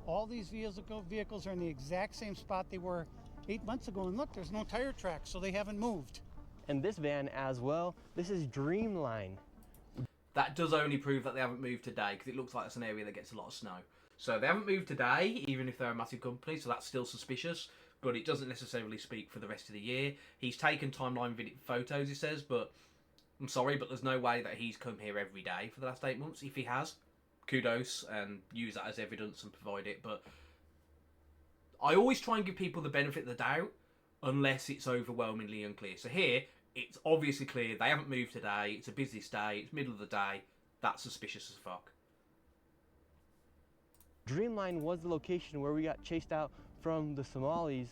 All these vehicles are in the exact same spot they were 8 months ago. And look, there's no tire tracks, so they haven't moved. And this van as well, this is Dreamline. That does only prove that they haven't moved today, because it looks like it's an area that gets a lot of snow. So they haven't moved today, even if they're a massive company, so that's still suspicious. But it doesn't necessarily speak for the rest of the year. He's taken timeline photos, he says, but I'm sorry, but there's no way that he's come here every day for the last 8 months. If he has, kudos, and use that as evidence and provide it. But I always try and give people the benefit of the doubt, unless it's overwhelmingly unclear. So here, it's obviously clear they haven't moved today, it's a business day, it's middle of the day, that's suspicious as fuck. Dreamline was the location where we got chased out from the Somalis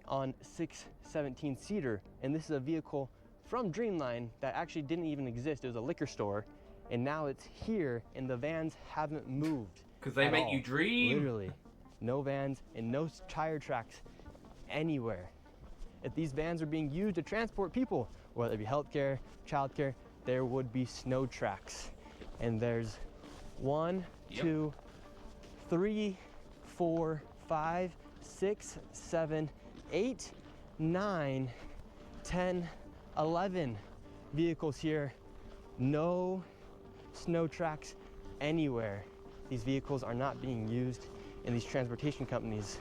on 617 Cedar, and this is a vehicle from Dreamline that actually didn't even exist. It was a liquor store, and now it's here, and the vans haven't moved. Because they make you dream. Literally. No vans and no tire tracks anywhere. If these vans are being used to transport people, whether it be healthcare, childcare, there would be snow tracks. And there's 1, 2, 3, 4, 5, 6, 7, 8, 9, 10, 11 vehicles here. No snow tracks anywhere. These vehicles are not being used, and these transportation companies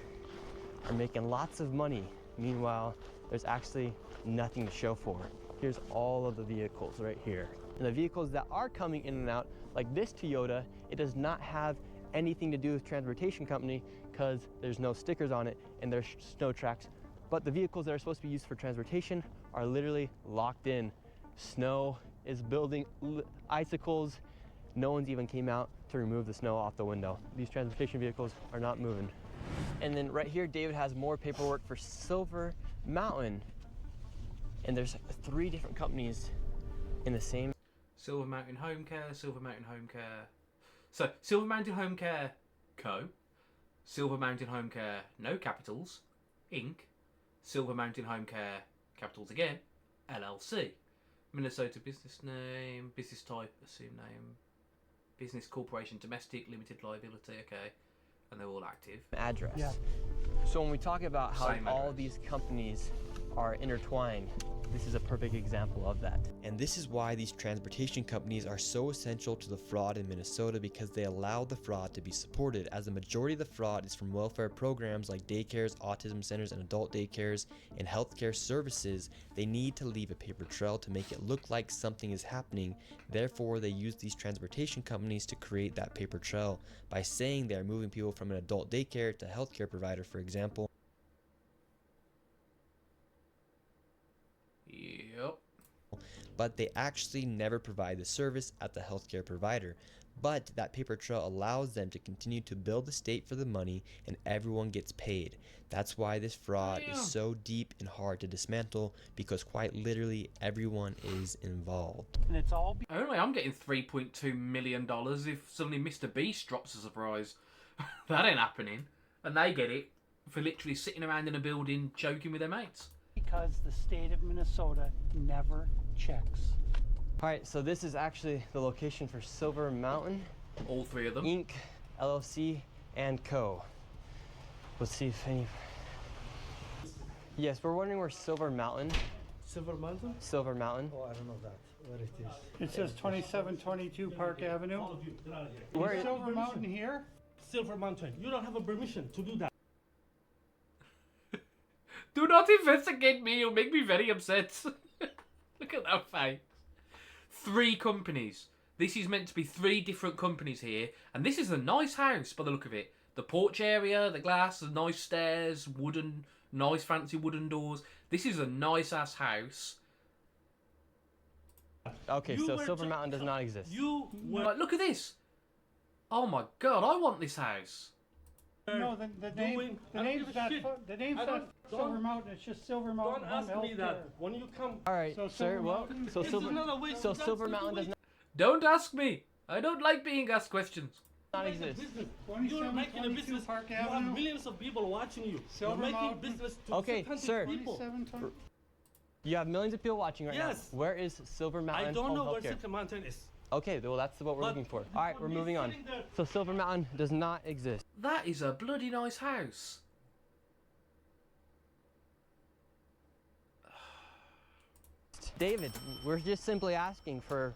are making lots of money. Meanwhile, there's actually nothing to show for. Here's all of the vehicles right here. And the vehicles that are coming in and out, like this Toyota, it does not have anything to do with transportation company because there's no stickers on it and there's snow tracks. But the vehicles that are supposed to be used for transportation are literally locked in. Snow is building icicles. No one's even came out to remove the snow off the window. These transportation vehicles are not moving. And then right here, David has more paperwork for Silver Mountain. And there's 3 different companies in the same. Silver Mountain Home Care, Silver Mountain Home Care. So, Silver Mountain Home Care Co. Silver Mountain Home Care, no capitals, Inc. Silver Mountain Home Care, capitals again, LLC. Minnesota business name, business type, assume name, business corporation, domestic, limited liability, okay. And they're all active. Address. Yeah. So when we talk about how Same all address. these companies are intertwined, this is a perfect example of that. And this is why these transportation companies are so essential to the fraud in Minnesota, because they allow the fraud to be supported, as the majority of the fraud is from welfare programs like daycares, autism centers, and adult daycares, and healthcare services. They need to leave a paper trail to make it look like something is happening. Therefore, they use these transportation companies to create that paper trail by saying they are moving people from an adult daycare to a healthcare provider, for example. Yep. But they actually never provide the service at the healthcare provider. But that paper trail allows them to continue to bill the state for the money, and everyone gets paid. That's why this fraud is so deep and hard to dismantle, because quite literally everyone is involved. And it's all Only I'm getting $3.2 million if suddenly Mr. Beast drops a surprise. That ain't happening. And they get it for literally sitting around in a building joking with their mates. because the state of Minnesota never checks. All right, so this is actually the location for Silver Mountain, All 3 of them. Inc., LLC, and Co. Let's see if any. Yes, we're wondering where Silver Mountain. Silver Mountain? Silver Mountain. Oh, I don't know that. Where it is. It says 2722 Park Avenue. All of you, get out of here. Where Is is Silver Mountain here? Silver Mountain. You don't have a permission to do that. Do not investigate me, you'll make me very upset. Look at that face. 3 companies. This is meant to be 3 different companies here, and this is a nice house by the look of it. The porch area, the glass, the nice stairs, wooden, nice fancy wooden doors. This is a nice ass house. Okay, You so were Silver ju- Mountain does not exist. You were Like, look at this. Oh my god, I want this house. No, the name, the name's not, the name's I not don't- Silver Mountain, it's just Silver Mountain don't Home ask me Health that. Care. When you come, All right, So sir. Silver Well, Mountain- so It's Silver, another way so to dance Silver to the Mountain does way- Don't ask me. I don't like being asked questions. not make a exist. business. You're making a 2722 business. Park You have Avenue. millions of people watching you. Silver You're making Mountain. business to Okay, 600 sir. people. 2720. You have millions of people watching right Yes. now. Where is Silver Mountain I don't Home know where Healthcare? Silver Mountain is. Okay, well that's what we're But looking for. All right, we're me moving on. sitting there- So Silver Mountain does not exist. That is a bloody nice house. David, we're just simply asking for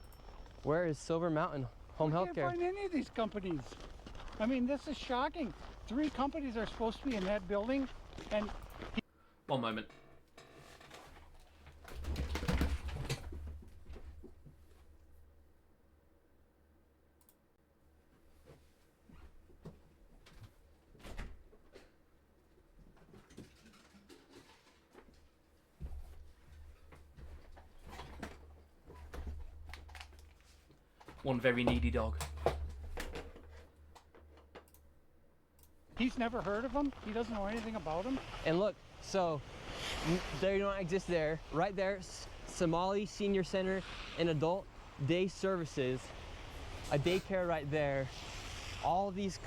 where is Silver Mountain Home I can't Healthcare? find any of these companies. I mean, this is shocking. 3 companies are supposed to be in that building, and One moment. One very needy dog. he's never heard of them. He doesn't know anything about them. And look, so they don't exist there. Right there, Somali Senior Center and Adult Day Services, a daycare right there. All these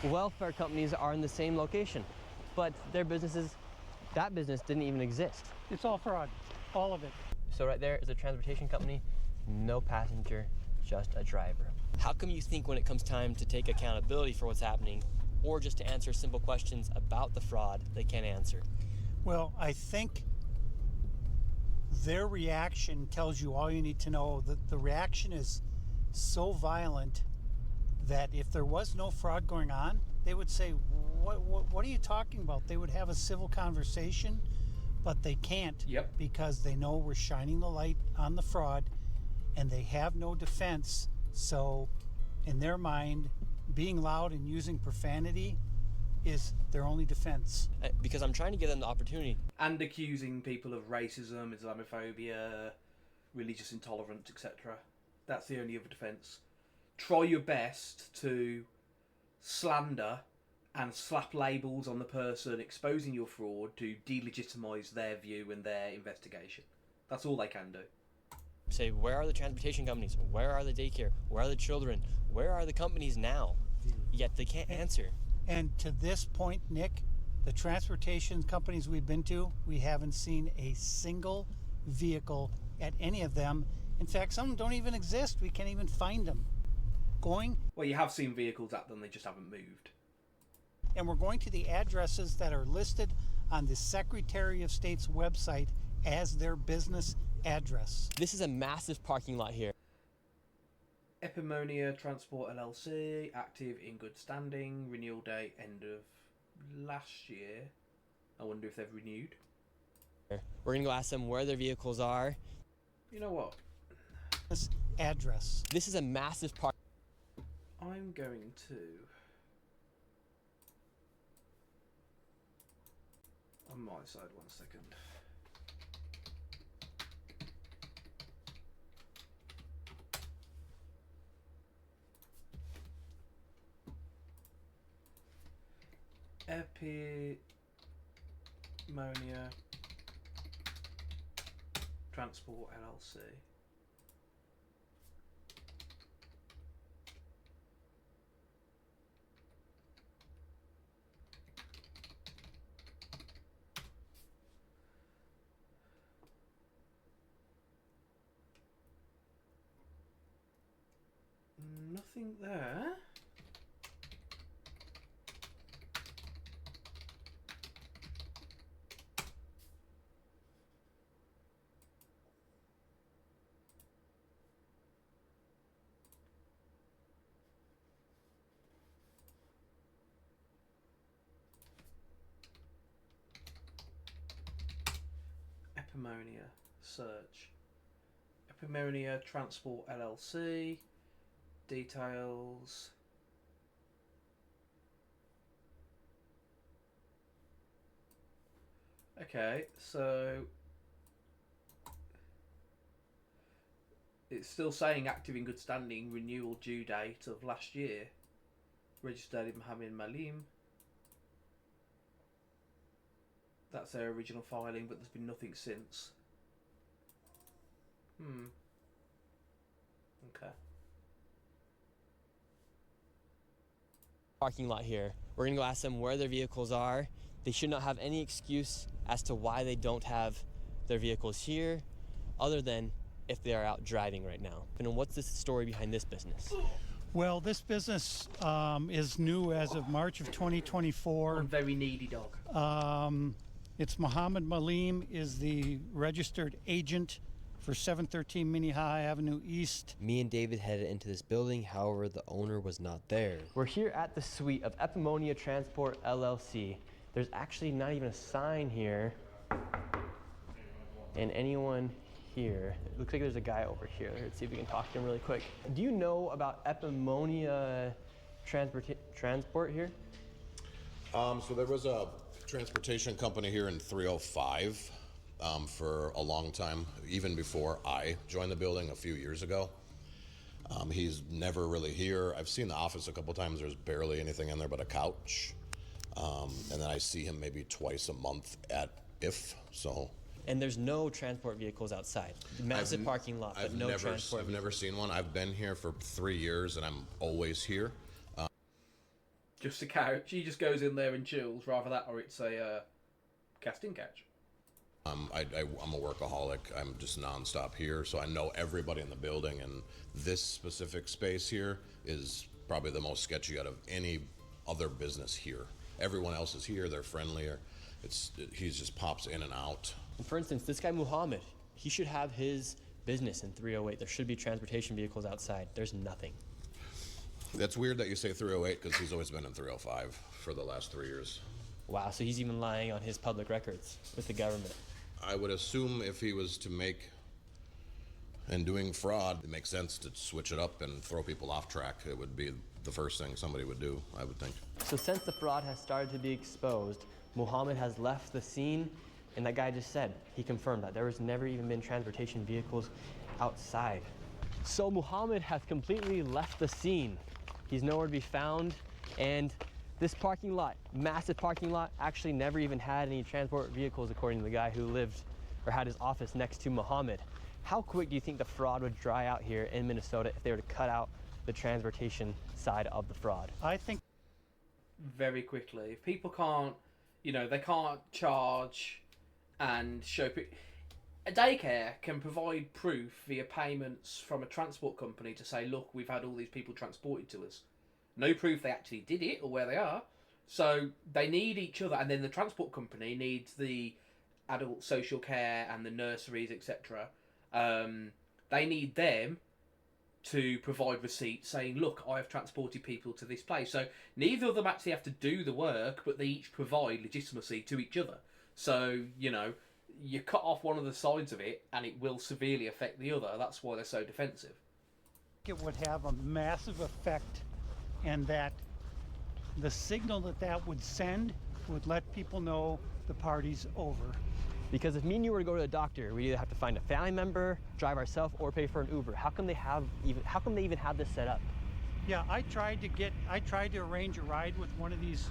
welfare companies are in the same location, but their businesses, that business didn't even exist. It's all fraud, all of it. So right there is a transportation company, no passenger, just a driver. How come you think when it comes time to take accountability for what's happening, or just to answer simple questions about the fraud, they can't answer? Well, I think their reaction tells you all you need to know. That the reaction is so violent that if there was no fraud going on, they would say, what are you talking about? They would have a civil conversation, but they can't. Yep. Because they know we're shining the light on the fraud and they have no defense. So in their mind, being loud and using profanity is their only defense. Because I'm trying to give them the opportunity. And accusing people of racism, Islamophobia, religious intolerance, etc. That's the only other defence. Try your best to slander and slap labels on the person exposing your fraud to delegitimise their view and their investigation. That's all they can do. Say, where are the transportation companies? Where are the daycare? Where are the children? Where are the companies now? Yet they can't answer. And to this point, Nick, the transportation companies we've been to, we haven't seen a single vehicle at any of them. In fact, some of them don't even exist. We can't even find them. Well, you have seen vehicles at them, they just haven't moved. And we're going to the addresses that are listed on the Secretary of State's website as their business address. This is a massive parking lot here. Epimonia Transport LLC, active in good standing, renewal date end of last year. I wonder if they've renewed. We're gonna go ask them where their vehicles are. You know what? This address. This is a massive park. I'm going to... on my side, 1 second. Epimonia Transport LLC. Nothing there. Epimonia search. Epimonia Transport LLC. Details. Okay, so it's still saying active in good standing, renewal due date of last year. Registered in Mohammed Malim. That's their original filing, but there's been nothing since. Okay. Parking lot here. We're gonna go ask them where their vehicles are. They should not have any excuse as to why they don't have their vehicles here, other than if they are out driving right now. And what's the story behind this business? Well, this business is new as of March of 2024. One very needy dog. It's Muhammad Malim is the registered agent for 713 Minnehaha Avenue East. Me and David headed into this building, however, the owner was not there. We're here at the suite of Epimonnia Transport LLC. There's actually not even a sign here. And anyone here, it looks like there's a guy over here. Let's see if we can talk to him really quick. Do you know about Epimonnia Transport here? So there was a transportation company here in 305 for a long time, even before I joined the building a few years ago. He's never really here. I've seen the office a couple times. There's barely anything in there but a couch. And then I see him maybe twice a month at if, so. And there's no transport vehicles outside. Massive parking lot, but no transport. I've never seen one. I've been here for 3 years and I'm always here. Just a couch. He just goes in there and chills, rather that or it's a casting couch. I'm a workaholic. I'm just nonstop here, so I know everybody in the building, and this specific space here is probably the most sketchy out of any other business here. Everyone else is here. They're friendlier. He just pops in and out. And for instance, this guy Muhammad, he should have his business in 308. There should be transportation vehicles outside. There's nothing. That's weird that you say 308 because he's always been in 305 for the last 3 years. Wow, so he's even lying on his public records with the government. I would assume if he was to make and doing fraud, it makes sense to switch it up and throw people off track. It would be the first thing somebody would do, I would think. So since the fraud has started to be exposed, Muhammad has left the scene, and that guy just said, he confirmed that there has never even been transportation vehicles outside. So Muhammad has completely left the scene. He's nowhere to be found, and this parking lot, massive parking lot, actually never even had any transport vehicles according to the guy who lived or had his office next to Muhammad. How quick do you think the fraud would dry out here in Minnesota if they were to cut out the transportation side of the fraud? I think very quickly. If people can't, they can't charge and show a daycare can provide proof via payments from a transport company to say, look, we've had all these people transported to us. No proof they actually did it or where they are. So they need each other, and then the transport company needs the adult social care and the nurseries, etc. They need them to provide receipts saying, look, I have transported people to this place. So neither of them actually have to do the work, but they each provide legitimacy to each other. So, you cut off one of the sides of it and it will severely affect the other. That's why they're so defensive. it would have a massive effect, and that the signal that would send would let people know the party's over. Because if me and you were to go to the doctor, we either have to find a family member, drive ourselves, or pay for an Uber. How come they even have this set up? Yeah, I tried to arrange a ride with one of these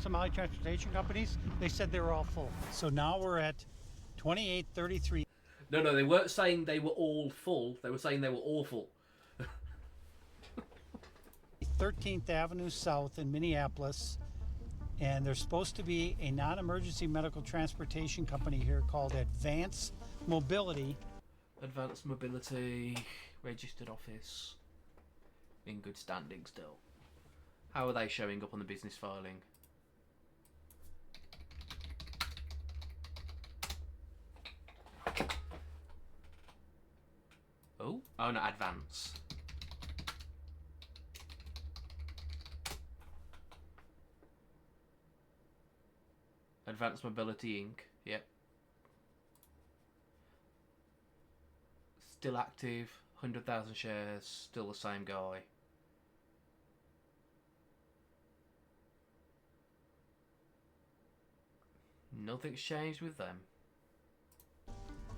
Somali transportation companies. They said they were all full. So now we're at 2833. No, they weren't saying they were all full. They were saying they were awful. 13th Avenue South in Minneapolis. And there's supposed to be a non-emergency medical transportation company here called Advance Mobility. Advanced Mobility, registered office, in good standing still. How are they showing up on the business filing? Oh, no, Advance. Advanced Mobility Inc. Yep. Still active, 100,000 shares, still the same guy. Nothing's changed with them.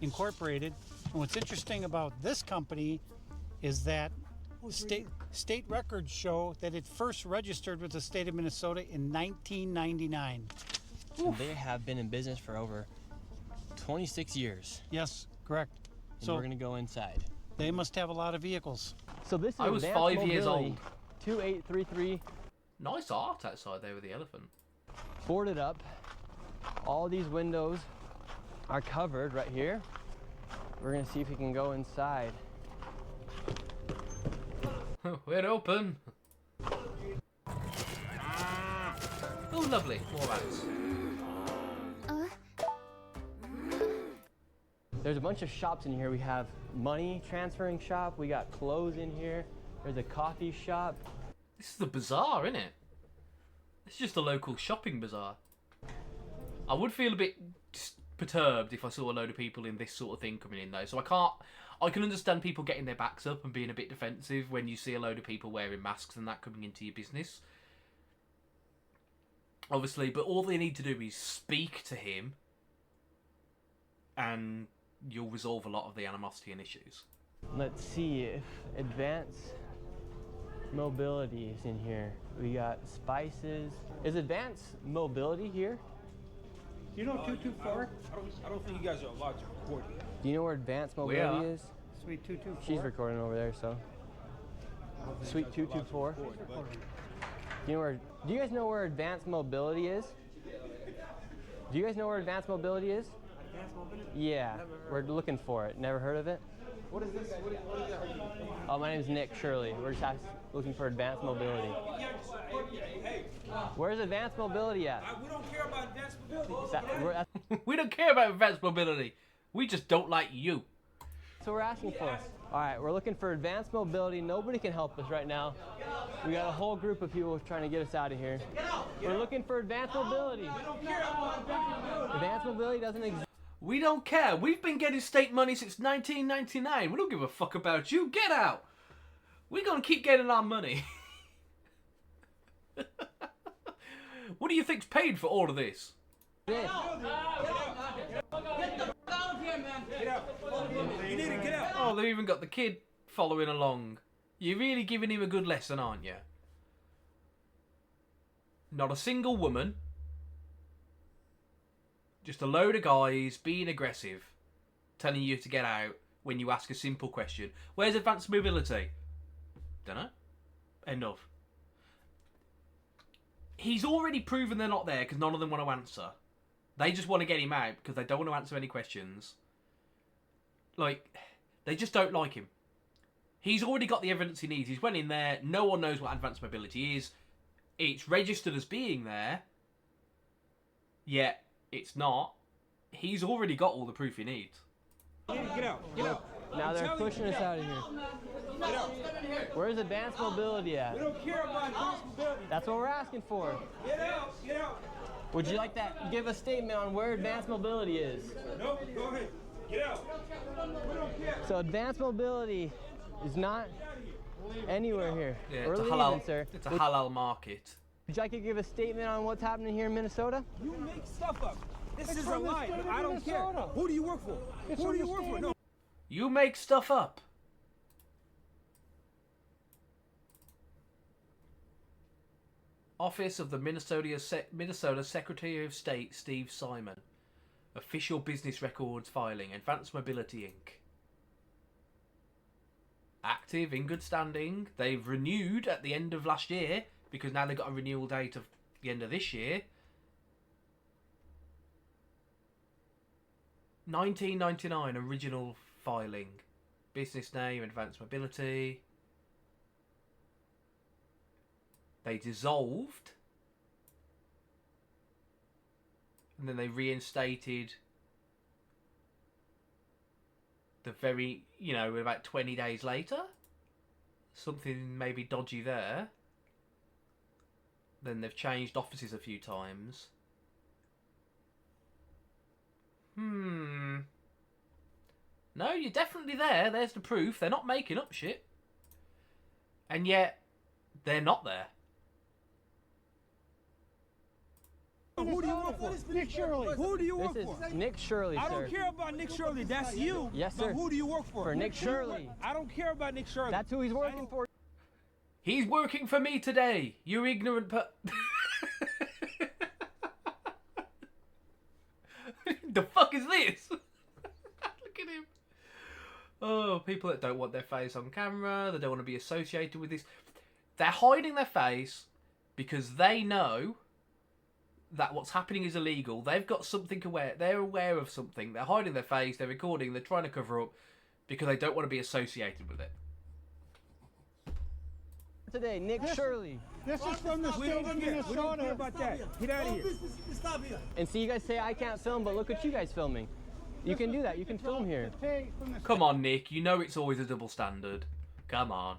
Incorporated. And what's interesting about this company is that state records show that it first registered with the state of Minnesota in 1999. And they have been in business for over 26 years. Yes, correct. And we're gonna go inside. They must have a lot of vehicles. So this is I was Advanced 5 years Mobility, old. 2833. Nice art outside there with the elephant. Boarded up. All these windows our cupboard right here. We're gonna see if we can go inside. We're open. Oh, lovely. More rats. There's a bunch of shops in here. We have money transferring shop. We got clothes in here. There's a coffee shop. This is the bazaar, isn't it? It's just a local shopping bazaar. I would feel a bit perturbed if I saw a load of people in this sort of thing coming in though. So I can understand people getting their backs up and being a bit defensive when you see a load of people wearing masks and that coming into your business. Obviously, but all they need to do is speak to him and you'll resolve a lot of the animosity and issues. Let's see if advanced mobility is in here. We got spices. Is advanced mobility here? You know 224? I don't think you guys are allowed to record it. Do you know where advanced mobility is? Suite 224. She's recording over there, so. Suite 224. Do you guys know where advanced mobility is? Do you guys know where advanced mobility is? Advanced mobility? Yeah, we're looking for it. Never heard of it? What is this? What is that? Oh, my name is Nick Shirley. We're just looking for advanced mobility. Hey, Where's advanced mobility at? we don't care about advanced mobility. We don't care about advanced mobility. We just don't like you. That's what we're asking for. All right, we're looking for advanced mobility. Nobody can help us right now. We got a whole group of people trying to get us out of here. We're looking for advanced mobility. Advanced mobility doesn't exist. We don't care. We've been getting state money since 1999. We don't give a fuck about you. Get out. We're going to keep getting our money. What do you think's paid for all of this? Get the fuck out of here, man. Get out. You need to get out. Oh, they've even got the kid following along. You're really giving him a good lesson, aren't you? Not a single woman. Just a load of guys being aggressive, telling you to get out when you ask a simple question. Where's advanced mobility? Dunno. End of. He's already proven they're not there because none of them want to answer. They just want to get him out because they don't want to answer any questions. Like, they just don't like him. He's already got the evidence he needs. He's went in there. No one knows what advanced mobility is. It's registered as being there. Yet, it's not. He's already got all the proof he needs. Get out. Get out. Now they're pushing us out of here. Get out. Where's advanced mobility at? We don't care about advanced mobility. That's what we're asking for. Get out. Get out. Would you like to give a statement on where advanced mobility is? No, go ahead. Get out. We don't care. So advanced mobility is not anywhere here. Yeah, We're it's a leaving, halal, sir. it's a halal market. Would you like to give a statement on what's happening here in Minnesota? You make stuff up. This is a lie. I don't care. Who do you work for? Who do you work for? No. You make stuff up. Office of the Minnesota Secretary of State Steve Simon. Official business records filing. Advanced Mobility Inc. Active, in good standing. They've renewed at the end of last year because now they've got a renewal date of the end of this year. 1999 original filing. Business name, Advanced Mobility. They dissolved. And then they reinstated the very, about 20 days later. Something maybe dodgy there. Then they've changed offices a few times. No, you're definitely there. There's the proof. They're not making up shit. And yet, they're not there. Who do you work for? Nick Shirley. Who do you work This for? is Nick Shirley, I sir. don't care about Nick Shirley. That's you. Yes, sir. But who do you work for? For Nick Shirley. I don't care about Nick Shirley. That's who he's working for. He's working for me today. You ignorant The fuck is this? Look at him. Oh, people that don't want their face on camera. They don't want to be associated with this. They're hiding their face because they know that what's happening is illegal. They've got something aware. They're aware of something. They're hiding their face. They're recording. They're trying to cover up because they don't want to be associated with it. Today, Nick Shirley. This is from the state of Minnesota. We don't care about that. Get out of here. And see, you guys say I can't film, but look at you guys filming. You can do that. You can film here. Come on, Nick. You know it's always a double standard. Come on.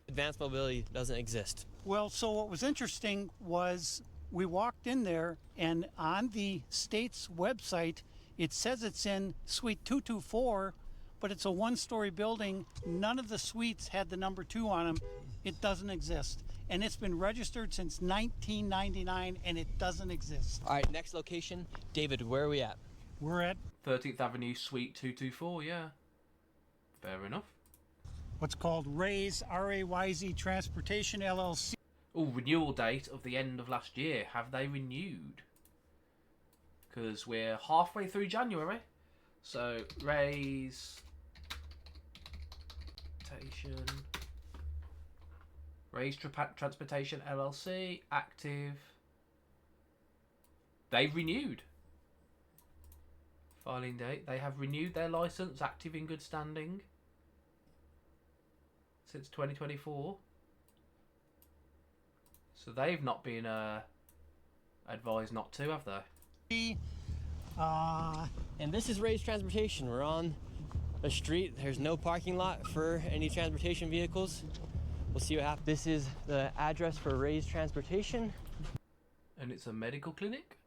Advanced mobility doesn't exist. Well, so what was interesting was we walked in there, and on the state's website, it says it's in Suite 224, but it's a one-story building. None of the suites had the number 2 on them. It doesn't exist. And it's been registered since 1999, and it doesn't exist. All right, next location. David, where are we at? We're at 13th Avenue, Suite 224, yeah. Fair enough. what's called R.A.Z, R-A-Y-Z Transportation, LLC. Oh, renewal date of the end of last year. Have they renewed? Because we're halfway through January. So, R.A.Z... Transportation LLC, active. They've renewed. Filing date. They have renewed their license, active in good standing. Since 2024. So they've not been advised not to, have they? And this is R.A.Z Transportation. We're on a street. There's no parking lot for any transportation vehicles. We'll see what happens. This is the address for R.A.Z Transportation. And it's a medical clinic?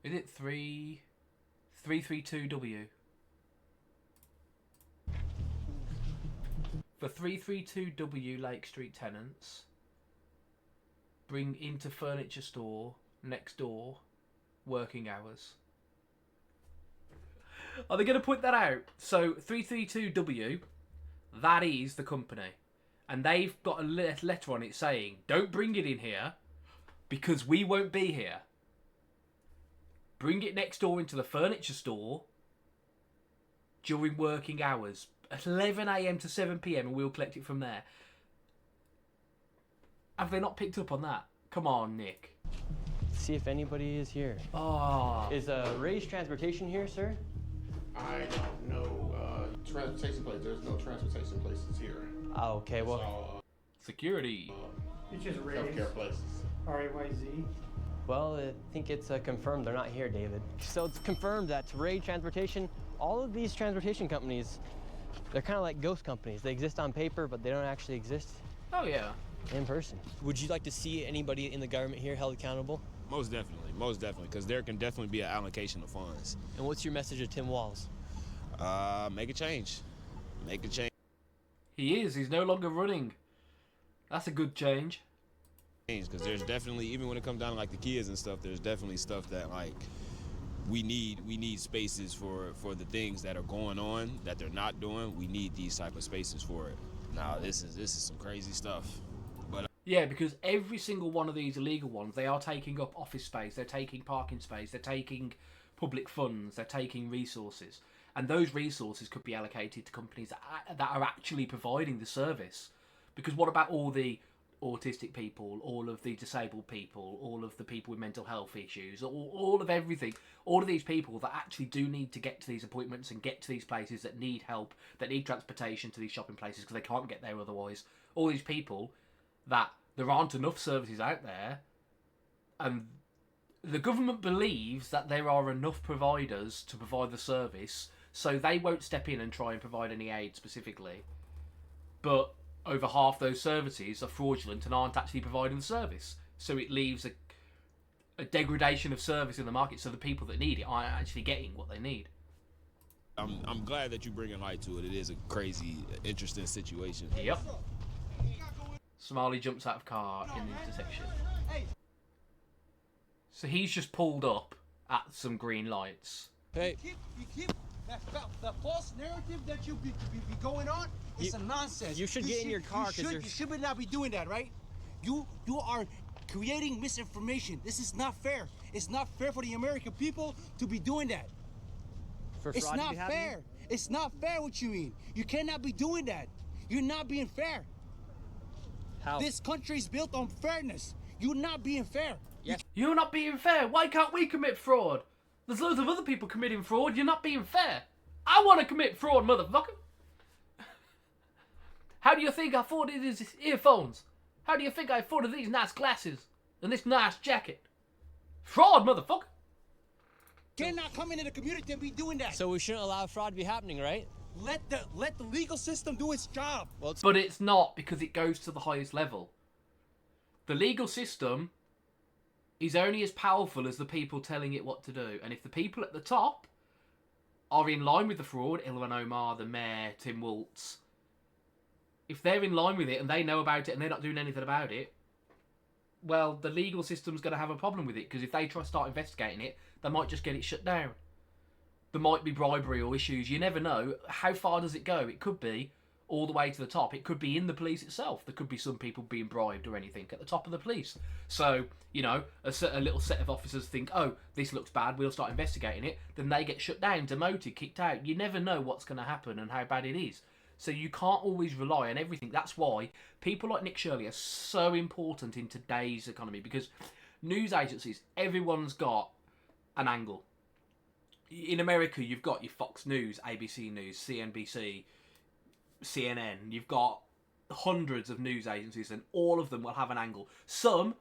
Is it 332W? For 332W Lake Street tenants, bring into furniture store next door working hours. Are they going to put that out? So 332W, that is the company. And they've got a letter on it saying, don't bring it in here because we won't be here. Bring it next door into the furniture store during working hours. At 11 AM to 7 PM and we'll collect it from there. Have they not picked up on that? Come on, Nick. See if anybody is here. Oh. Is R.A.Z Transportation here, sir? I don't know. Transportation place. There's no transportation places here. Oh, okay, well. All, security. It's just R.A.Z. Healthcare places. R-A-Y-Z. Well, I think it's confirmed they're not here, David. So it's confirmed that R.A.Z Transportation, all of these transportation companies, they're kind of like ghost companies. They exist on paper, but they don't actually exist Oh, yeah. in person. Would you like to see anybody in the government here held accountable? Most definitely, because there can definitely be an allocation of funds. And what's your message to Tim Walz? Make a change. Make a change. He is. He's no longer running. That's a good change. Because there's definitely, even when it comes down to like the kids and stuff, there's definitely stuff that like we need spaces for the things that are going on that they're not doing. We need these type of spaces for it. Now this is some crazy stuff. But Yeah, because every single one of these illegal ones, they are taking up office space, they're taking parking space, they're taking public funds, they're taking resources. And those resources could be allocated to companies that are actually providing the service. Because what about all the autistic people, all of the disabled people, all of the people with mental health issues, all of everything, all of these people that actually do need to get to these appointments and get to these places, that need help, that need transportation to these shopping places because they can't get there otherwise. All these people that there aren't enough services out there, and the government believes that there are enough providers to provide the service, so they won't step in and try and provide any aid specifically. But over half those services are fraudulent and aren't actually providing the service. So it leaves a degradation of service in the market, so the people that need it aren't actually getting what they need. I'm glad that you bring a light to it. It is a crazy, interesting situation. Yep. Somali jumps out of car in the intersection. So he's just pulled up at some green lights. Hey. You keep that false narrative that you be going on. It's a nonsense. You should get in your car because you should not be doing that, right? You are creating misinformation. This is not fair. It's not fair for the American people to be doing that. It's not fair. It's not fair what you mean. You cannot be doing that. You're not being fair. How? This country is built on fairness. You're not being fair. Yes. You're not being fair. Why can't we commit fraud? There's loads of other people committing fraud. You're not being fair. I want to commit fraud, motherfucker. How do you think I afforded these earphones? How do you think I afforded these nice glasses and this nice jacket? Fraud, motherfucker. Cannot come into the community and be doing that. So we shouldn't allow fraud to be happening, right? Let the legal system do its job. Well, But it's not, because it goes to the highest level. The legal system is only as powerful as the people telling it what to do. And if the people at the top are in line with the fraud, Ilhan Omar, the mayor, Tim Waltz, if they're in line with it and they know about it and they're not doing anything about it, well, the legal system's going to have a problem with it, because if they try to start investigating it, they might just get it shut down. There might be bribery or issues. You never know. How far does it go? It could be all the way to the top. It could be in the police itself. There could be some people being bribed or anything at the top of the police. So, you know, a little set of officers think, oh, this looks bad, we'll start investigating it. Then they get shut down, demoted, kicked out. You never know what's going to happen and how bad it is. So you can't always rely on everything. That's why people like Nick Shirley are so important in today's economy, because news agencies, everyone's got an angle. In America, you've got your Fox News, ABC News, CNBC, CNN. You've got hundreds of news agencies, and all of them will have an angle. Some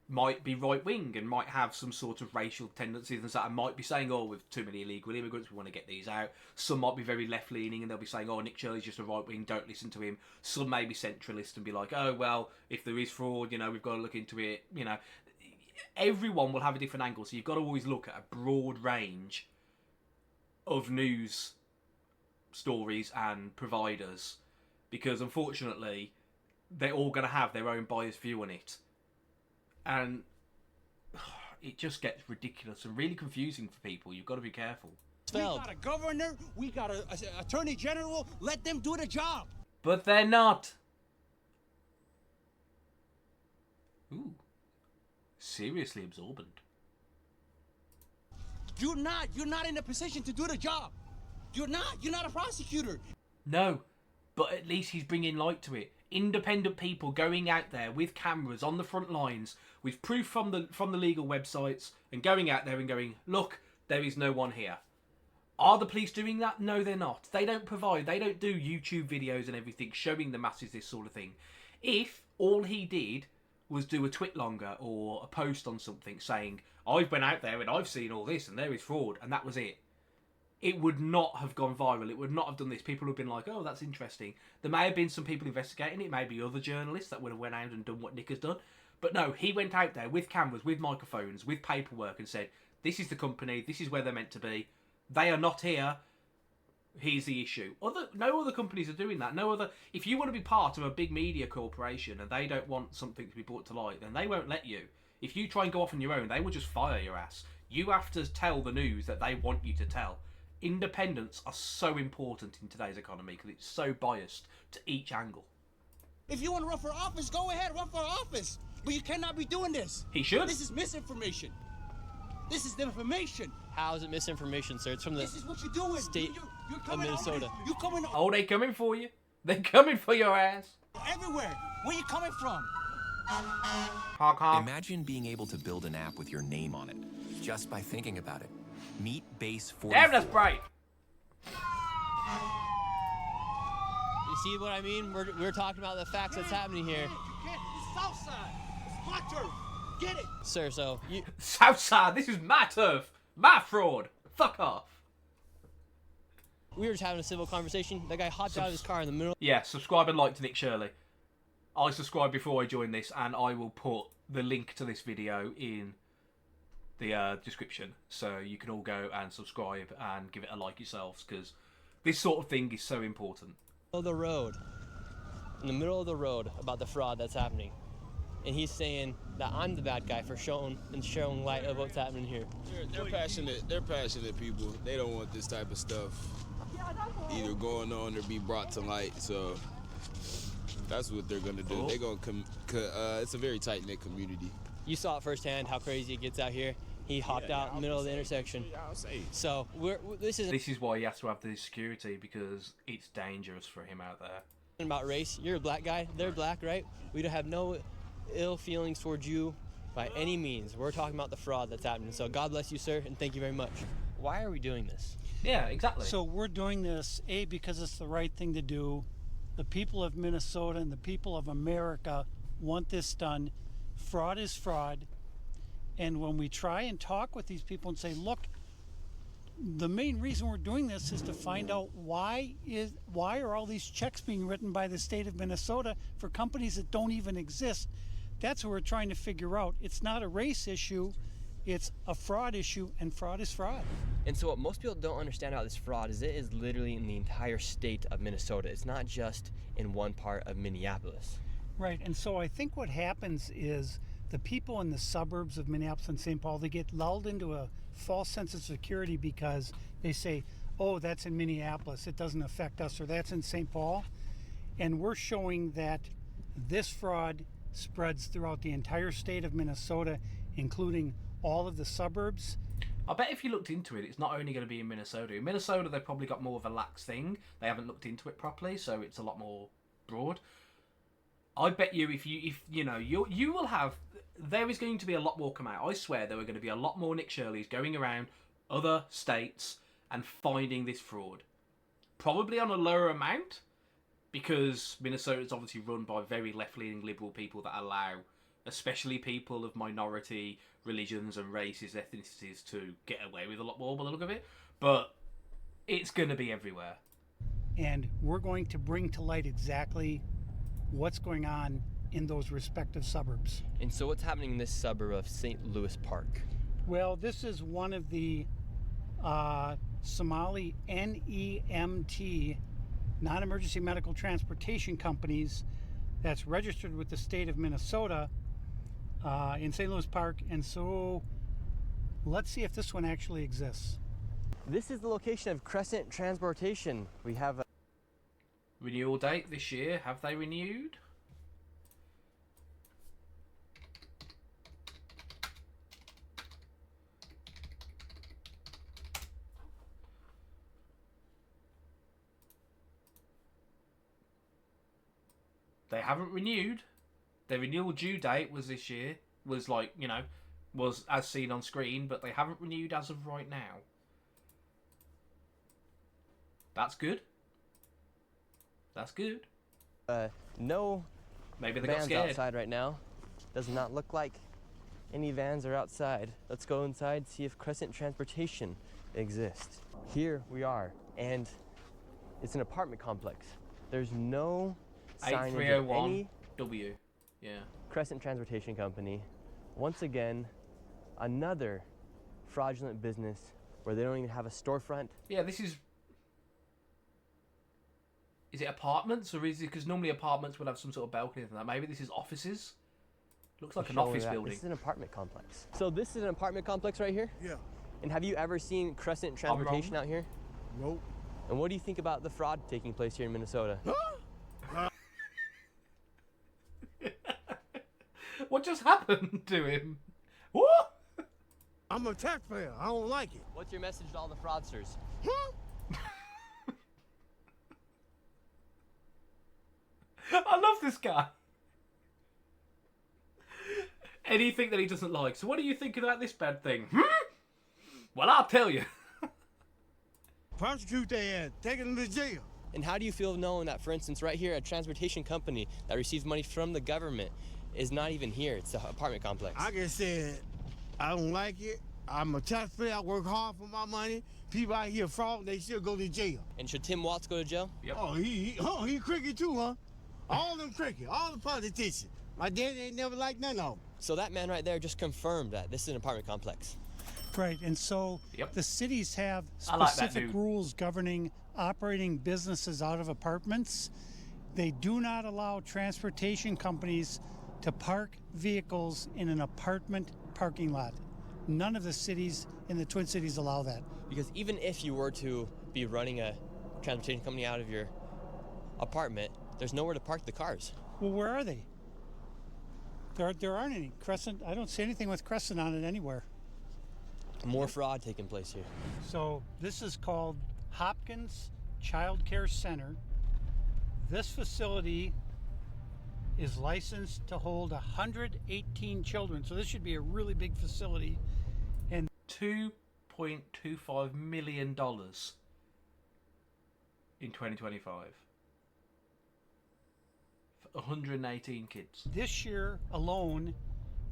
might be right-wing and might have some sort of racial tendencies and stuff, and might be saying, oh, with too many illegal immigrants, we want to get these out. Some might be very left-leaning, and they'll be saying, oh, Nick Shirley's just a right-wing, don't listen to him. Some may be centralist and be like, oh, well, if there is fraud, you know, we've got to look into it, you know. Everyone will have a different angle, so you've got to always look at a broad range of news stories and providers, because unfortunately they're all going to have their own biased view on it, and it just gets ridiculous and really confusing for people. You've got to be careful. We got a governor, we got an attorney general. Let them do the job. But they're not. Ooh, seriously absorbent. You're not in a position to do the job. You're not a prosecutor. No, but at least he's bringing light to it. Independent people going out there with cameras on the front lines, with proof from the legal websites, and going out there and going, look, there is no one here. Are the police doing that? No, they're not. They don't do YouTube videos and everything showing the masses this sort of thing. If all he did was do a tweet longer or a post on something saying, I've been out there and I've seen all this and there is fraud, and that was it, it would not have gone viral. It would not have done this. People would have been like, oh, that's interesting. There may have been some people investigating it, maybe other journalists that would have went out and done what Nick has done. But no, he went out there with cameras, with microphones, with paperwork, and said, this is the company, this is where they're meant to be. They are not here. Here's the issue. No other companies are doing that. If you want to be part of a big media corporation and they don't want something to be brought to light, then they won't let you. If you try and go off on your own, they will just fire your ass. You have to tell the news that they want you to tell. Independents are so important in today's economy because it's so biased to each angle. If you want to run for office, go ahead, run for office. But you cannot be doing this. He should. This is misinformation. This is information. How is it misinformation, sir? It's from the This is what you're doing. state you're of coming Minnesota. You're coming Oh, they coming for you. They're coming for your ass. everywhere. Where you coming from? Honk, honk. Imagine being able to build an app with your name on it, just by thinking about it. Meet Base 44. Damn, that's bright. You see what I mean? We're talking about the facts that's happening here. It's Southside. It's my turf. Get it. Sir, so you... Southside, this is my turf. My fraud. Fuck off. We were just having a civil conversation. That guy hopped out of his car in the middle. Yeah, subscribe and like to Nick Shirley. I subscribed before I joined this, and I will put the link to this video in the description, so you can all go and subscribe and give it a like yourselves, because this sort of thing is so important. In the middle of the road, about the fraud that's happening, and he's saying that I'm the bad guy for showing light of what's happening here. They're passionate. They're passionate people. They don't want this type of stuff either going on or be brought to light. So that's what they're gonna do. They're gonna it's a very tight knit community. You saw it firsthand how crazy it gets out here. He hopped out in the middle of the intersection. So this is why he has to have the security, because it's dangerous for him out there. About race. You're a black guy. They're black, right? We don't have no ill feelings towards you by any means. We're talking about the fraud that's happening. So God bless you, sir, and thank you very much. Why are we doing this? Yeah, exactly. So we're doing this, A, because it's the right thing to do. The people of Minnesota and the people of America want this done. Fraud is fraud. And when we try and talk with these people and say, look, the main reason we're doing this is to find out why are all these checks being written by the state of Minnesota for companies that don't even exist. That's what we're trying to figure out. It's not a race issue, it's a fraud issue, and fraud is fraud. And so what most people don't understand about this fraud is it is literally in the entire state of Minnesota. It's not just in one part of Minneapolis. Right, and so I think what happens is the people in the suburbs of Minneapolis and St. Paul, they get lulled into a false sense of security because they say, oh, that's in Minneapolis, it doesn't affect us, or that's in St. Paul. And we're showing that this fraud spreads throughout the entire state of Minnesota, including all of the suburbs. I bet if you looked into it, it's not only going to be in Minnesota. In Minnesota, they've probably got more of a lax thing. They haven't looked into it properly, so it's a lot more broad. I bet you, if you know, you will have. There is going to be a lot more come out. I swear there are going to be a lot more Nick Shirleys going around other states and finding this fraud. Probably on a lower amount, because Minnesota is obviously run by very left-leaning liberal people that allow, especially people of minority religions and races, ethnicities, to get away with a lot more by the look of it. But it's going to be everywhere. And we're going to bring to light exactly what's going on in those respective suburbs. And so what's happening in this suburb of St. Louis Park? Well, this is one of the Somali NEMT, non-emergency medical transportation companies, that's registered with the state of Minnesota in St. Louis Park. And so let's see if this one actually exists. This is the location of Crescent Transportation. We have a renewal date this year. Have they renewed? They haven't renewed. Their renewal due date was this year. Was like, you know, was as seen on screen, but they haven't renewed as of right now. That's good. That's good. No Maybe they got vans scared. outside right now. Does not look like any vans are outside. Let's go inside, see if Crescent Transportation exists. Here we are, and it's an apartment complex. There's no signage of any W. Yeah. Crescent Transportation Company. Once again, another fraudulent business where they don't even have a storefront. Yeah, this is... Is it apartments, or is it... Because normally apartments would have some sort of balcony and that. Maybe this is offices? Looks like an office building. This is an apartment complex. So this is an apartment complex right here? Yeah. And have you ever seen Crescent Transportation out here? Nope. And what do you think about the fraud taking place here in Minnesota? What just happened to him? What? I'm a taxpayer. I don't like it. What's your message to all the fraudsters? I love this guy. Anything that he doesn't like. So what do you think about this bad thing? Well, I'll tell you. Prosecute their ass. Take them to jail. And how do you feel knowing that, for instance, right here, a transportation company that receives money from the government is not even here? It's the apartment complex. I just said, I don't like it. I'm a taxpayer. I work hard for my money. People out here fraud, they still go to jail. And should Tim Walz go to jail? Yep. Oh, he cricket too, huh? All them cricket, all the politicians. My daddy ain't never liked none of them. So that man right there just confirmed that this is an apartment complex. Right, and so the cities have like that specific dude. rules governing operating businesses out of apartments. They do not allow transportation companies to park vehicles in an apartment parking lot. None of the cities in the Twin Cities allow that. Because even if you were to be running a transportation company out of your apartment, there's nowhere to park the cars. Well, where are they? There aren't any. Crescent, I don't see anything with Crescent on it anywhere. More fraud taking place here. So this is called Hopkins Child Care Center. This facility is licensed to hold 118 children. So this should be a really big facility. And $2.25 million in 2025 for 118 kids. This year alone,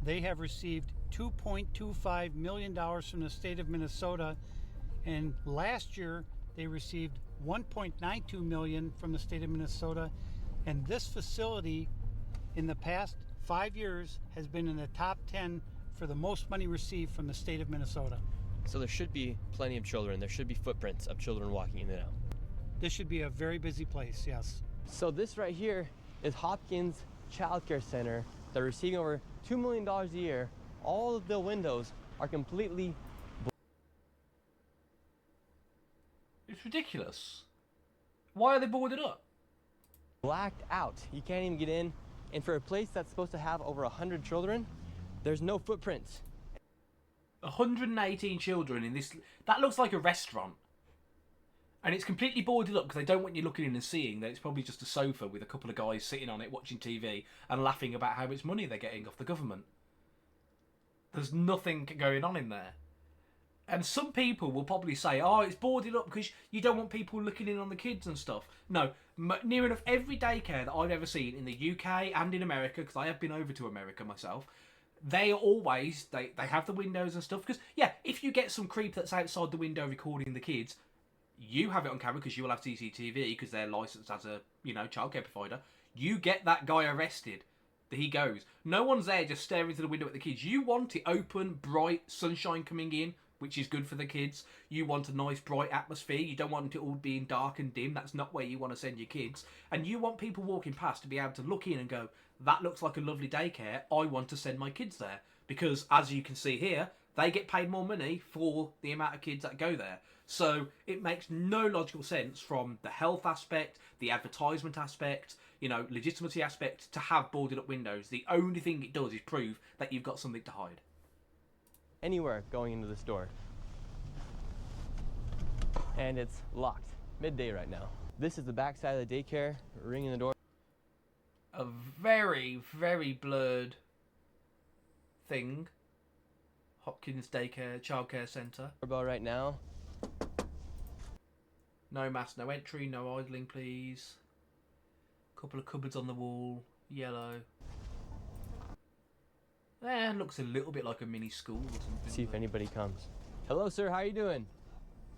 they have received $2.25 million from the state of Minnesota. And last year, they received $1.92 million from the state of Minnesota. And this facility, in the past 5 years, has been in the top 10 for the most money received from the state of Minnesota. So there should be plenty of children. There should be footprints of children walking in and out. This should be a very busy place, yes. So this right here is Hopkins Child Care Center. They're receiving over $2 million a year. All of the windows are completely It's ridiculous. Why are they boarded up? blacked out. You can't even get in. And for a place that's supposed to have over 100 children, there's no footprints. 118 children in this. That looks like a restaurant. And it's completely boarded up because they don't want you looking in and seeing that it's probably just a sofa with a couple of guys sitting on it watching TV and laughing about how much money they're getting off the government. There's nothing going on in there. And some people will probably say, oh, it's boarded up because you don't want people looking in on the kids and stuff. No, near enough every daycare that I've ever seen in the UK and in America, because I have been over to America myself, they always, they have the windows and stuff. Because, yeah, if you get some creep that's outside the window recording the kids, you have it on camera because you will have CCTV because they're licensed as a, childcare provider. You get that guy arrested. He goes. No one's there just staring through the window at the kids. You want it open, bright, sunshine coming in, which is good for the kids. You want a nice, bright atmosphere. You don't want it all being dark and dim. That's not where you want to send your kids. And you want people walking past to be able to look in and go, that looks like a lovely daycare. I want to send my kids there. Because, as you can see here, they get paid more money for the amount of kids that go there. So it makes no logical sense from the health aspect, the advertisement aspect, legitimacy aspect to have boarded up windows. The only thing it does is prove that you've got something to hide. Anywhere going into the store. And it's locked. Midday right now. This is the back side of the daycare, ringing the door. A very, very blurred thing. Hopkins Daycare Childcare Centre. About right now. No mask, no entry, no idling, please. Couple of cupboards on the wall, yellow. Looks a little bit like a mini school or something. See if anybody comes. Hello, sir. How are you doing?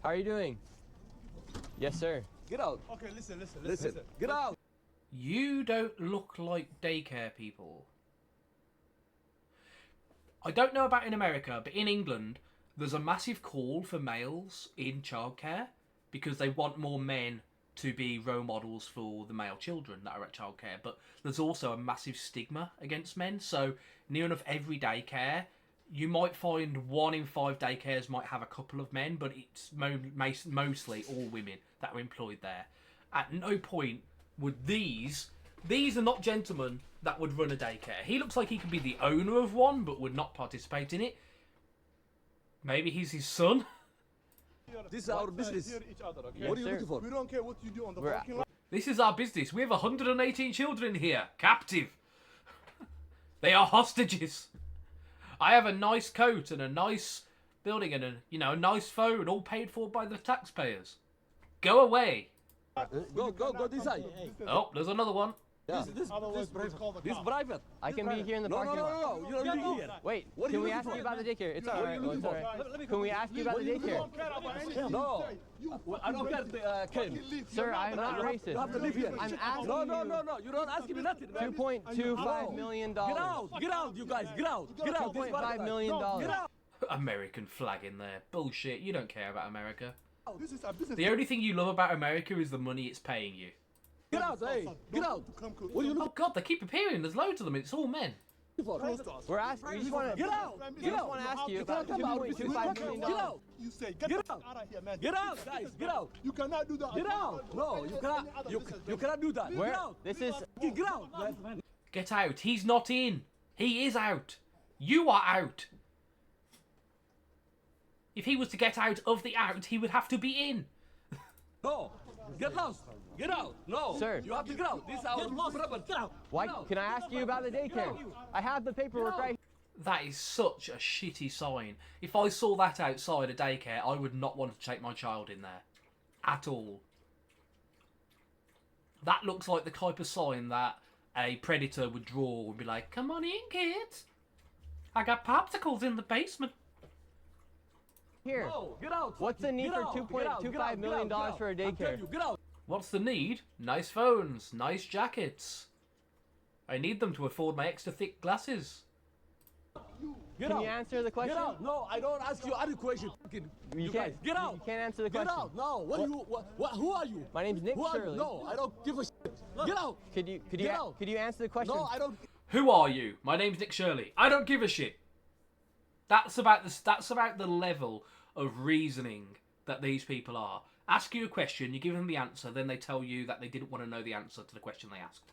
How are you doing? Yes, sir. Get out. Okay, listen. Get out. You don't look like daycare people. I don't know about in America, but in England, there's a massive call for males in childcare because they want more men to be role models for the male children that are at childcare. But there's also a massive stigma against men. So near enough every daycare, you might find 1 in 5 daycares might have a couple of men, but it's mostly all women that are employed there. At no point would these are not gentlemen that would run a daycare. He looks like he could be the owner of one, but would not participate in it. Maybe he's his son. This is our business. What are you looking for? We don't care what you do on the parking lot. This is our business. We have 118 children here, captive. They are hostages. I have a nice coat and a nice building and a nice phone, all paid for by the taxpayers. Go away. Go this side. Oh, there's another one. Yeah. This private. I can be here in the parking lot. No. You don't be here. Wait, can we ask you about the daycare? It's alright. It's alright. Can we ask you about the daycare? No. I don't care, Ken. Sir, I'm not racist. You have to live here. I'm asking No. You don't ask me nothing. $2.25 million. Get out, you guys. Get out. $2.5 million. Get out. American flag in there. Bullshit. You don't care about America. This is our business. The only thing you love about America is the money it's paying you. Get out, hey. Get out. What do you Oh God, they keep appearing. There's loads of them. It's all men. We're asking. We just want to get out. We just want to ask you about $2.25 million. Get out. You say Get out of here, man. Get out, guys. Get out. You cannot do that. Get out. No, you cannot. You cannot do that. Where? Get out. This is. Get out, man. Get out. He's not in. He is out. You are out. If he was to get out of the out, he would have to be in. No. Get lost. Get out. No. Sir. You have to get out. This is our property. Get out. Why? Can I ask you about the daycare? I have the paperwork right here. That is such a shitty sign. If I saw that outside a daycare, I would not want to take my child in there. At all. That looks like the type of sign that a predator would draw and be like, come on in, kids. I got popsicles in the basement. Here. No, get out. What's the need for $2.25 million for a daycare? Get out. What's the need? Nice phones, nice jackets. I need them to afford my extra thick glasses. Can you answer the question? Get out. No, I don't ask you any question. You guys, get out. You can't answer the question. Get out. No. Who are you? My name's Nick Shirley. No, I don't give a shit. Get out. Could you answer the question? No, I don't. Who are you? My name's Nick Shirley. I don't give a shit. That's about the level of reasoning that these people are. Ask you a question, you give them the answer, then they tell you that they didn't want to know the answer to the question they asked.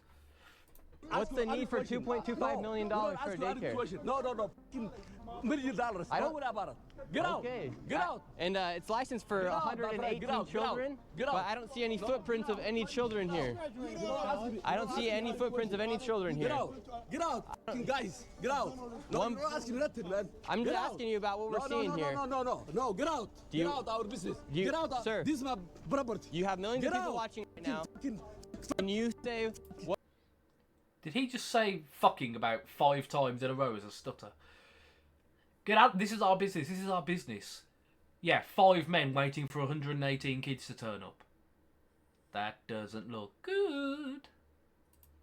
What's the need for $2.25 million for a daycare? No. $1 million. Don't worry about it. Get out. Okay. Get out. And it's licensed for 118 children, but I don't see any footprints of any children here. I don't see any footprints of any children here. Get out. Get out. Guys, get out. No, you're not asking nothing, man. I'm just asking you about what we're seeing here. No, get out. Get out our business. Get out. Sir, this is my property. You have millions of people watching right now. Can you say what? Did he just say fucking about 5 times in a row as a stutter? Get out. This is our business. This is our business. Yeah, 5 men waiting for 118 kids to turn up. That doesn't look good.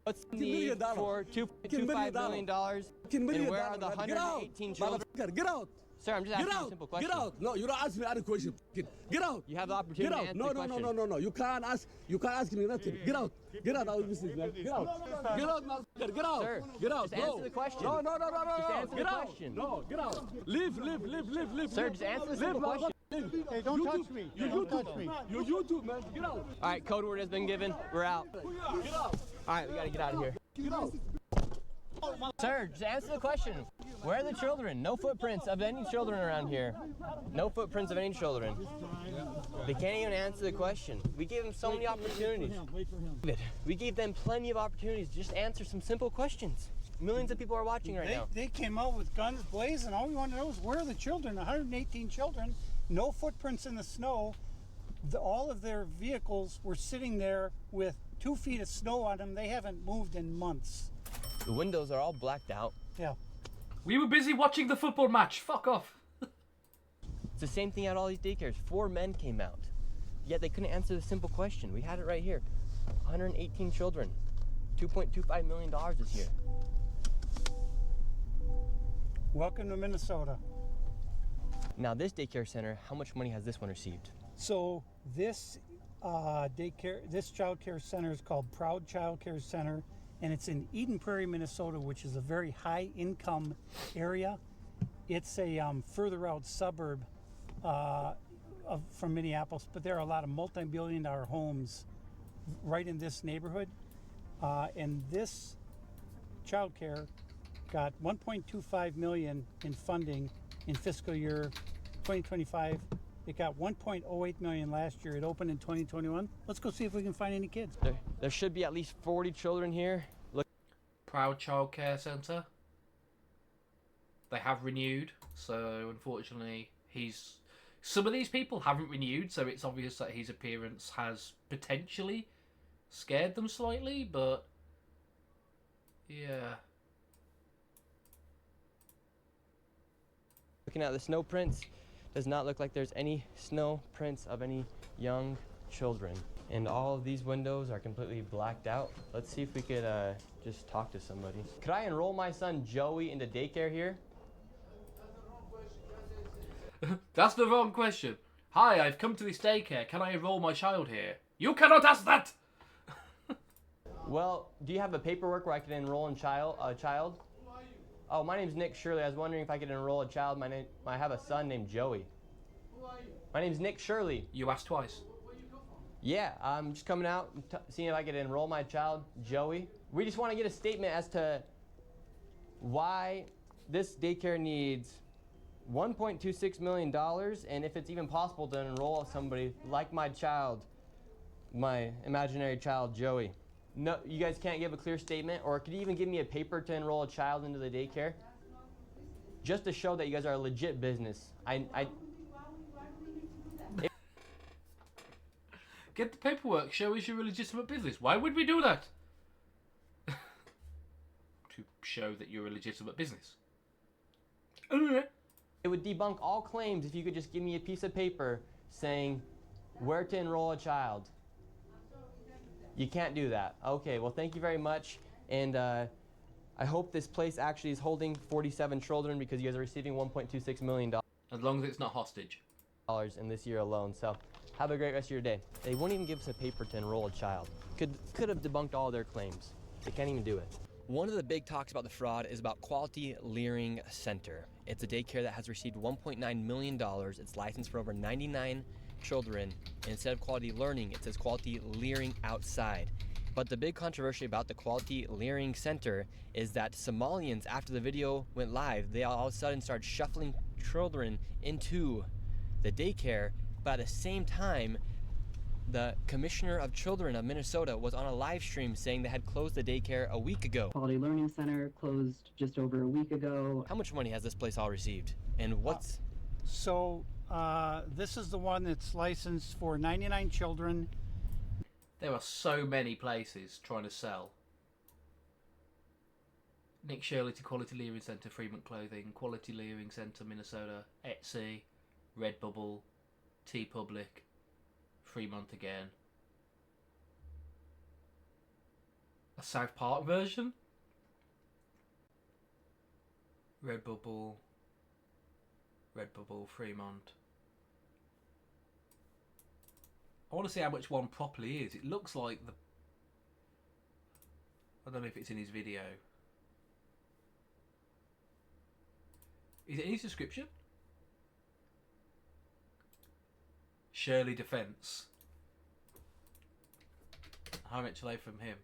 What's the need for $2.25 million? And where are the 118 children? Get out. Sir, I'm just asking a simple question. Get out. No, you don't ask me any question. Get out. You have the opportunity to answer the question. No. You can't ask me nothing. Get out. Get out our business, man. Get out. Get out, man. Get out. Sir, get out. Just answer the question. No. Just answer Get the out. question. No, get out. Leave. Sir, just answer the simple question. Hey, don't touch me. Don't touch me. You YouTube, man. Get out. All right, code word has been given. We're out. Get out. All right, we got to get out of here. Get out. Sir, just answer the question. Where are the children? No footprints of any children around here. No footprints of any children. They can't even answer the question. We gave them so many opportunities. We gave them plenty of opportunities to just answer some simple questions. Millions of people are watching right now. They came out with guns blazing. All we want to know is where are the children? 118 children, no footprints in the snow. All of their vehicles were sitting there with 2 feet of snow on them. They haven't moved in months. The windows are all blacked out. Yeah. We were busy watching the football match. Fuck off. It's the same thing at all these daycares. 4 men came out, yet they couldn't answer the simple question. We had it right here. 118 children. $2.25 million this year. Welcome to Minnesota. Now this daycare center, how much money has this one received? So this this child care center is called Proud Child Care Center, and it's in Eden Prairie, Minnesota, which is a very high income area. It's a further out suburb from Minneapolis, but there are a lot of multi-billion-dollar homes right in this neighborhood. And this child care got $1.25 million in funding in fiscal year 2025. It got $1.08 million last year. It opened in 2021. Let's go see if we can find any kids. There should be at least 40 children here. Look. Proud Child Care Centre. They have renewed, so unfortunately some of these people haven't renewed, so it's obvious that his appearance has potentially scared them slightly, but yeah. Looking at the snow prints, does not look like there's any snow prints of any young children. And all of these windows are completely blacked out. Let's see if we could just talk to somebody. Could I enroll my son Joey into daycare here? That's the wrong question. Hi, I've come to this daycare. Can I enroll my child here? You cannot ask that! Well, do you have the paperwork where I can enroll a child? Oh, my name's Nick Shirley. I was wondering if I could enroll a child. I have a son named Joey. Who are you? My name's Nick Shirley. You asked twice. Where you come from? Yeah, I'm just coming out and seeing if I could enroll my child, Joey. We just want to get a statement as to why this daycare needs $1.26 million, and if it's even possible to enroll somebody like my child my imaginary child, Joey. No, you guys can't give a clear statement, or could you even give me a paper to enroll a child into the daycare? Just to show that you guys are a legit business. Get the paperwork, show us you're a legitimate business. Why would we do that? To show that you're a legitimate business. It would debunk all claims if you could just give me a piece of paper saying where to enroll a child. You can't do that. Okay, well, thank you very much. And I hope this place actually is holding 47 children, because you guys are receiving $1.26 million. As long as it's not hostage. In this year alone. So have a great rest of your day. They won't even give us a paper to enroll a child. Could have debunked all their claims. They can't even do it. One of the big talks about the fraud is about Quality Leering Center. It's a daycare that has received $1.9 million. It's licensed for over 99 children. And instead of quality learning, it says quality leering outside. But the big controversy about the Quality Leering Center is that Somalians, after the video went live, they all of a sudden started shuffling children into the daycare. But at the same time, the Commissioner of Children of Minnesota was on a live stream saying they had closed the daycare a week ago. Quality Learning Center closed just over a week ago. How much money has this place all received? And what's... This is the one that's licensed for 99 children. There are so many places trying to sell. Nick Shirley to Quality Leering Center, Fremont Clothing, Quality Leering Center, Minnesota, Etsy, Redbubble, TeePublic, Fremont again. A South Park version? Redbubble, Fremont. I want to see how much one properly is. It looks like the... I don't know if it's in his video. Is it in his description? Shirley Defense. How much are they from him?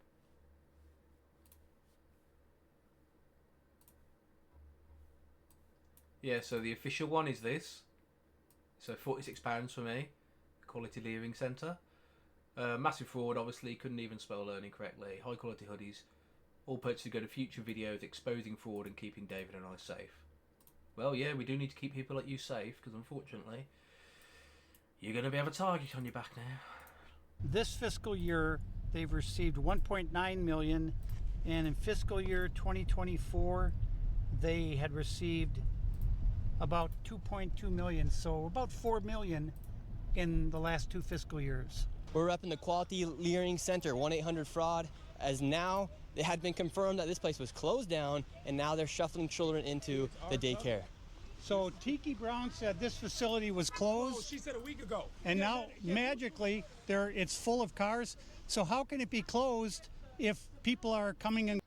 Yeah, so the official one is this. So £46 for me. Quality Leering Center. Massive fraud, obviously. Couldn't even spell learning correctly. High quality hoodies. All purchased to go to future videos exposing fraud and keeping David and I safe. Well, yeah, we do need to keep people like you safe, because unfortunately, you're going to have a target on your back now. This fiscal year, they've received $1.9 million, and in fiscal year 2024, they had received about $2.2 million, so about $4 million in the last 2 fiscal years. We're repping the Quality Leering Center, 1-800-FRAUD, as now it had been confirmed that this place was closed down, and now they're shuffling children into the daycare. So Tiki Brown said this facility was closed. Oh, she said a week ago. And now magically it's full of cars. So how can it be closed if people are coming in?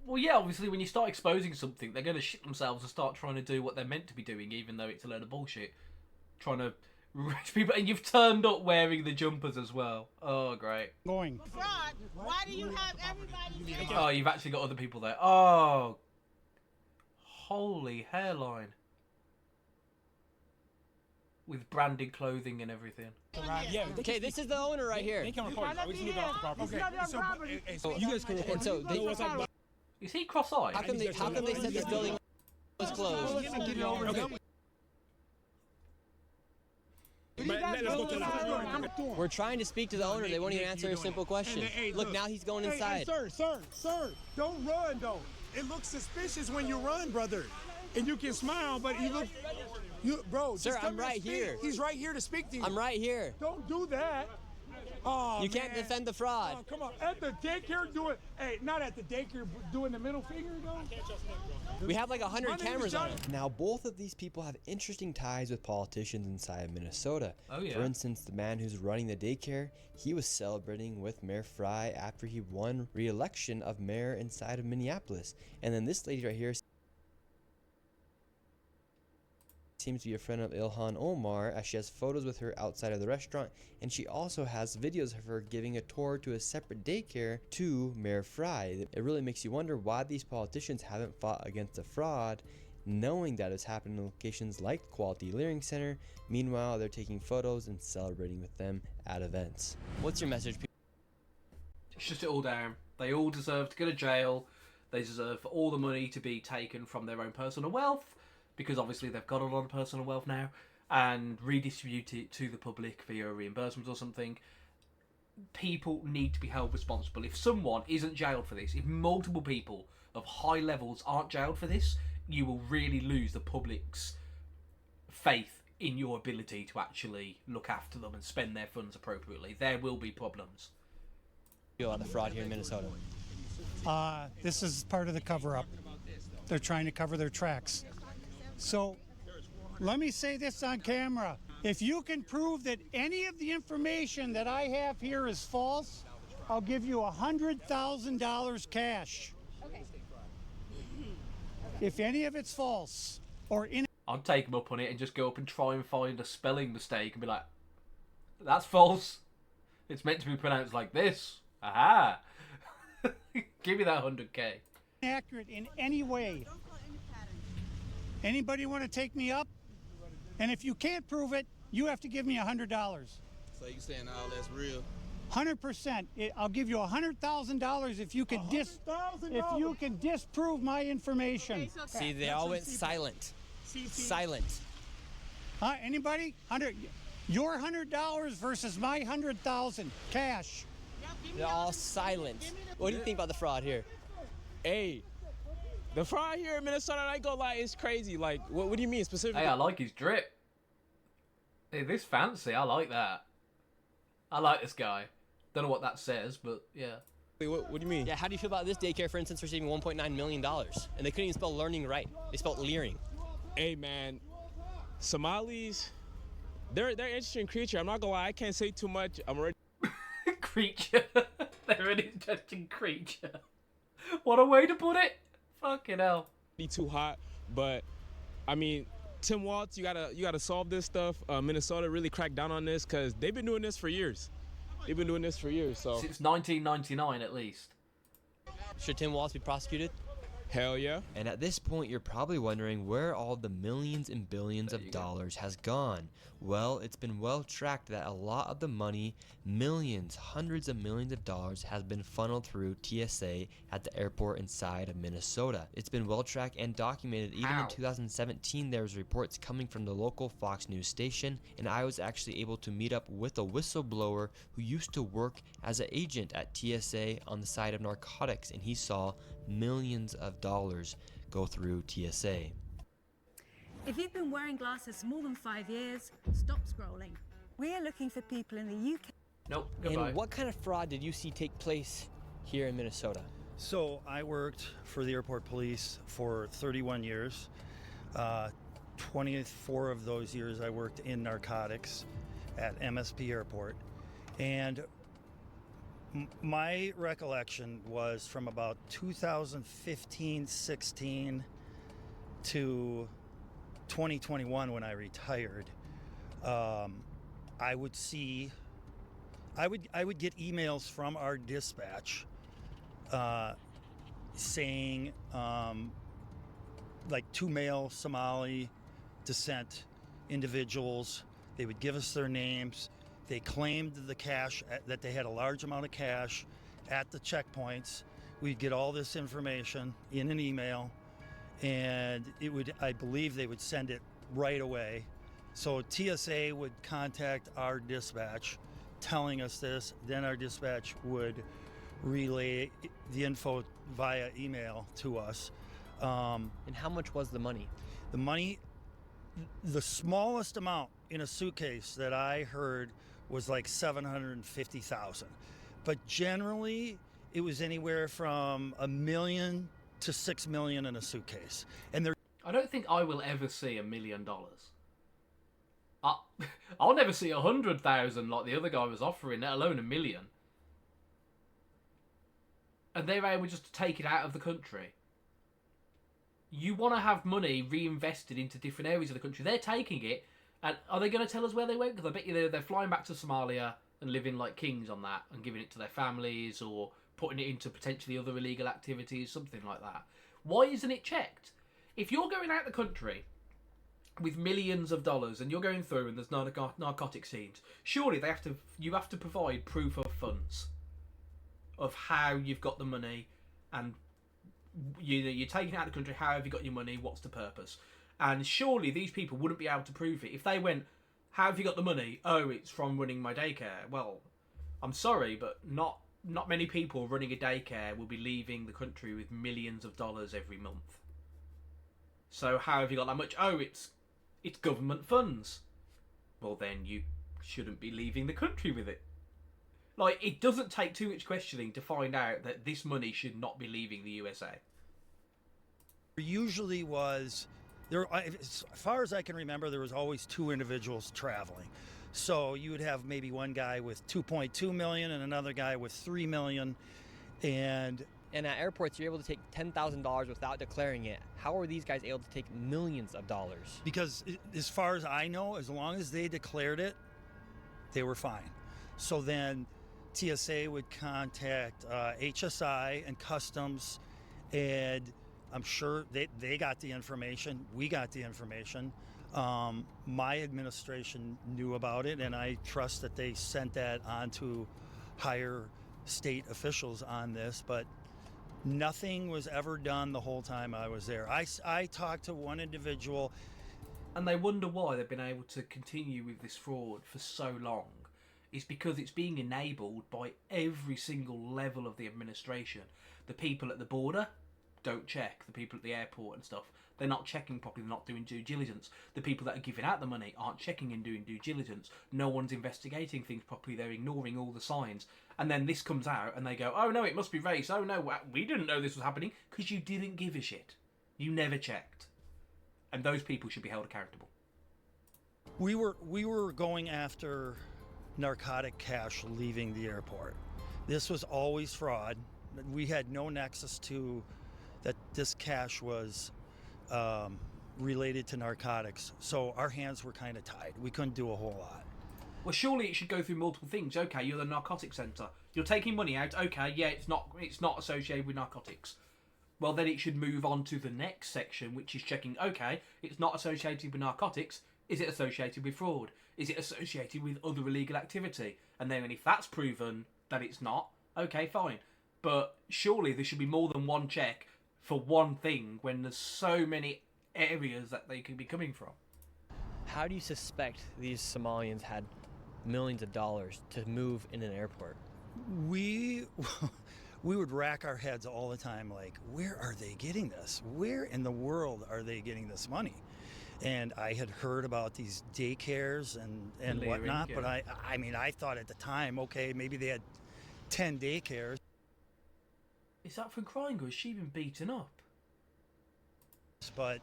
Well, yeah, obviously when you start exposing something, they're going to shit themselves and start trying to do what they're meant to be doing, even though it's a load of bullshit. Trying to reach people, and you've turned up wearing the jumpers as well. Oh, great. Going. Fraud. Why do you have everybody? Oh, you've actually got other people there. Oh, holy hairline. With branded clothing and everything. Yeah. Okay, this is the owner right here. They can record it. We just need it off the property. Okay. So you guys can record. So is he cross-eyed? How come they said this building was closed? We're trying to speak to the owner. They won't even answer a simple question. Look, now he's going inside. Hey, sir, don't run though. It looks suspicious when you run, brother. And you can smile, but bro, sir, I'm right here. He's right here to speak to you. I'm right here. Don't do that. Oh, you can't defend the fraud. Oh, come on. At the daycare doing, hey, not at the daycare doing the middle finger though. We have like 100 cameras on it. Now, both of these people have interesting ties with politicians inside of Minnesota. Oh, yeah. For instance, the man who's running the daycare, he was celebrating with Mayor Fry after he won re-election of mayor inside of Minneapolis. And then this lady right here seems to be a friend of Ilhan Omar, as she has photos with her outside of the restaurant, and she also has videos of her giving a tour to a separate daycare to Mayor Fry. It really makes you wonder why these politicians haven't fought against the fraud knowing that it's happening in locations like Quality Learning Center. Meanwhile, they're taking photos and celebrating with them at events. What's your message? Shut it all down. They all deserve to go to jail. They deserve for all the money to be taken from their own personal wealth, because obviously they've got a lot of personal wealth now, and redistribute it to the public via reimbursements or something. People need to be held responsible. If someone isn't jailed for this, if multiple people of high levels aren't jailed for this, you will really lose the public's faith in your ability to actually look after them and spend their funds appropriately. There will be problems. About the fraud here in Minnesota. This is part of the cover-up. They're trying to cover their tracks. So let me say this on camera. If you can prove that any of the information that I have here is false, I'll give you $100,000 cash. Okay. If any of it's false or in, I'd take them up on it and just go up and try and find a spelling mistake and be like, that's false. It's meant to be pronounced like this. Aha! Give me that 100K. Inaccurate in any way. Anybody want to take me up? And if you can't prove it, you have to give me $100. So you saying all that's real? 100%. I'll give you $100,000 if you can disprove my information. See, they all went silent. Silent. Huh? Anybody? Your $100 versus my $100,000 cash. They're all silent. What do you think about the fraud here? Hey, the fraud here in Minnesota, I ain't gonna lie, it's crazy. Like, what do you mean specifically? Hey, I like his drip. Hey, this fancy. I like that. I like this guy. Don't know what that says, but yeah. What do you mean? Yeah, how do you feel about this daycare, for instance, receiving $1.9 million? And they couldn't even spell learning right. They spelled leering. Hey, man, Somalis, they're an interesting creature. I'm not gonna lie, I can't say too much. I'm already... Creature. They're an interesting creature. What a way to put it. Fucking hell. Be too hot, but I mean, Tim Waltz, you gotta solve this stuff. Minnesota really cracked down on this because they've been doing this for years. They've been doing this for years. So since 1999 at least. Should Tim Waltz be prosecuted? Hell yeah. And at this point, you're probably wondering where all the millions and billions of dollars has gone. Well, it's been well tracked that a lot of the money, millions, hundreds of millions of dollars, has been funneled through TSA at the airport inside of Minnesota. It's been well tracked and documented. Even in 2017, there was reports coming from the local Fox News station, and I was actually able to meet up with a whistleblower who used to work as an agent at TSA on the side of narcotics, and he saw millions of dollars go through TSA. If you've been wearing glasses more than 5 years, stop scrolling. We are looking for people in the UK. Nope, goodbye. And what kind of fraud did you see take place here in Minnesota? So I worked for the airport police for 31 years. 24 of those years I worked in narcotics at MSP Airport. And my recollection was from about 2015-16 to 2021 when I retired. I would get emails from our dispatch saying like two male Somali descent individuals. They would give us their names. They claimed the cash, that they had a large amount of cash at the checkpoints. We'd get all this information in an email, and I believe they would send it right away. So TSA would contact our dispatch telling us this, then our dispatch would relay the info via email to us. And how much was the money? The money, the smallest amount in a suitcase that I heard was like $750,000. But generally, it was anywhere from $1 million to $6 million in a suitcase. And I don't think I will ever see $1 million. I'll never see 100,000 like the other guy was offering, let alone $1 million. And they were able just to take it out of the country. You want to have money reinvested into different areas of the country. They're taking it, and are they going to tell us where they went? Because I bet you they're flying back to Somalia and living like kings on that, and giving it to their families, or putting it into potentially other illegal activities, something like that. Why isn't it checked? If you're going out the country with millions of dollars and you're going through and there's narcotic scenes, surely you have to provide proof of funds, of how you've got the money, and you're taking it out of the country. How have you got your money? What's the purpose? And surely these people wouldn't be able to prove it. If they went, how have you got the money? Oh, it's from running my daycare. Well, I'm sorry, but not many people running a daycare will be leaving the country with millions of dollars every month. So how have you got that much? Oh, it's government funds. Well, then you shouldn't be leaving the country with it. Like, it doesn't take too much questioning to find out that this money should not be leaving the USA. There usually was, as far as I can remember, there was always two individuals traveling. So you would have maybe one guy with 2.2 million and another guy with 3 million. And at airports, you're able to take $10,000 without declaring it. How are these guys able to take millions of dollars? Because as far as I know, as long as they declared it, they were fine. So then TSA would contact HSI and Customs, and I'm sure they got the information. We got the information. My administration knew about it, and I trust that they sent that on to higher state officials on this, but nothing was ever done the whole time I was there. I talked to one individual. And they wonder why they've been able to continue with this fraud for so long. It's because it's being enabled by every single level of the administration. The people at the border don't check. The people at the airport and stuff, they're not checking properly. They're not doing due diligence. The people that are giving out the money aren't checking and doing due diligence. No one's investigating things properly. They're ignoring all the signs. And then this comes out and they go, oh no, it must be race. Oh no, we didn't know this was happening, because you didn't give a shit. You never checked. And those people should be held accountable. We were going after narcotic cash leaving the airport. This was always fraud. We had no nexus to that this cash was related to narcotics. So our hands were kind of tied. We couldn't do a whole lot. Well, surely it should go through multiple things. Okay, you're the narcotics centre. You're taking money out. Okay, yeah, it's not associated with narcotics. Well, then it should move on to the next section, which is checking, okay, it's not associated with narcotics. Is it associated with fraud? Is it associated with other illegal activity? And then if that's proven that it's not, okay, fine. But surely there should be more than one check for one thing when there's so many areas that they could be coming from. How do you suspect these Somalians had millions of dollars to move in an airport? We would rack our heads all the time, like, where are they getting this? Where in the world are they getting this money? And I had heard about these daycares and whatnot, but I mean, I thought at the time, okay, maybe they had 10 daycares. Is that from crying, or has she been beaten up? But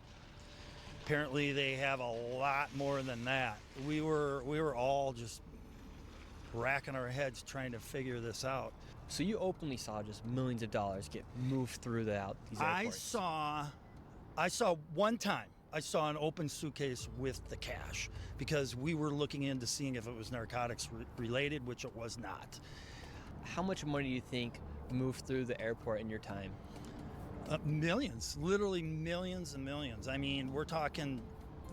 apparently they have a lot more than that. We were all just racking our heads trying to figure this out. So you openly saw just millions of dollars get moved through these airports? I saw one time. I saw an open suitcase with the cash, because we were looking into seeing if it was narcotics related, which it was not. How much money do you think moved through the airport in your time? Millions, literally millions and millions. I mean, we're talking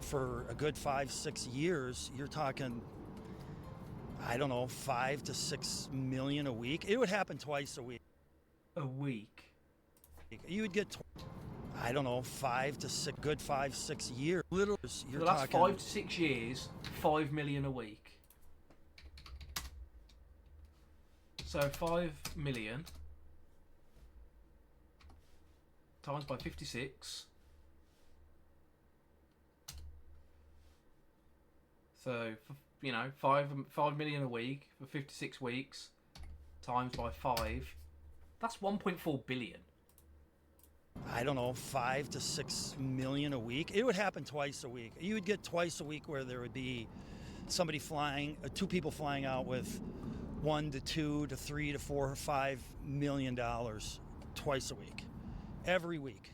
for a good 5-6 years, you're talking, I don't know, 5 to 6 million a week. It would happen twice a week. A week? You would get, I don't know, 5 to 6, good 5-6 years. Literally, you're so that's talking 5 to 6 years, 5 million a week. So 5 million times by 56. So, 5 million a week for 56 weeks times by 5. That's 1.4 billion. I don't know, 5 to 6 million a week. It would happen twice a week. You would get twice a week where there would be somebody flying, 2 people flying out with $1 to 2 to 3 to 4 or 5 million dollars twice a week, every week,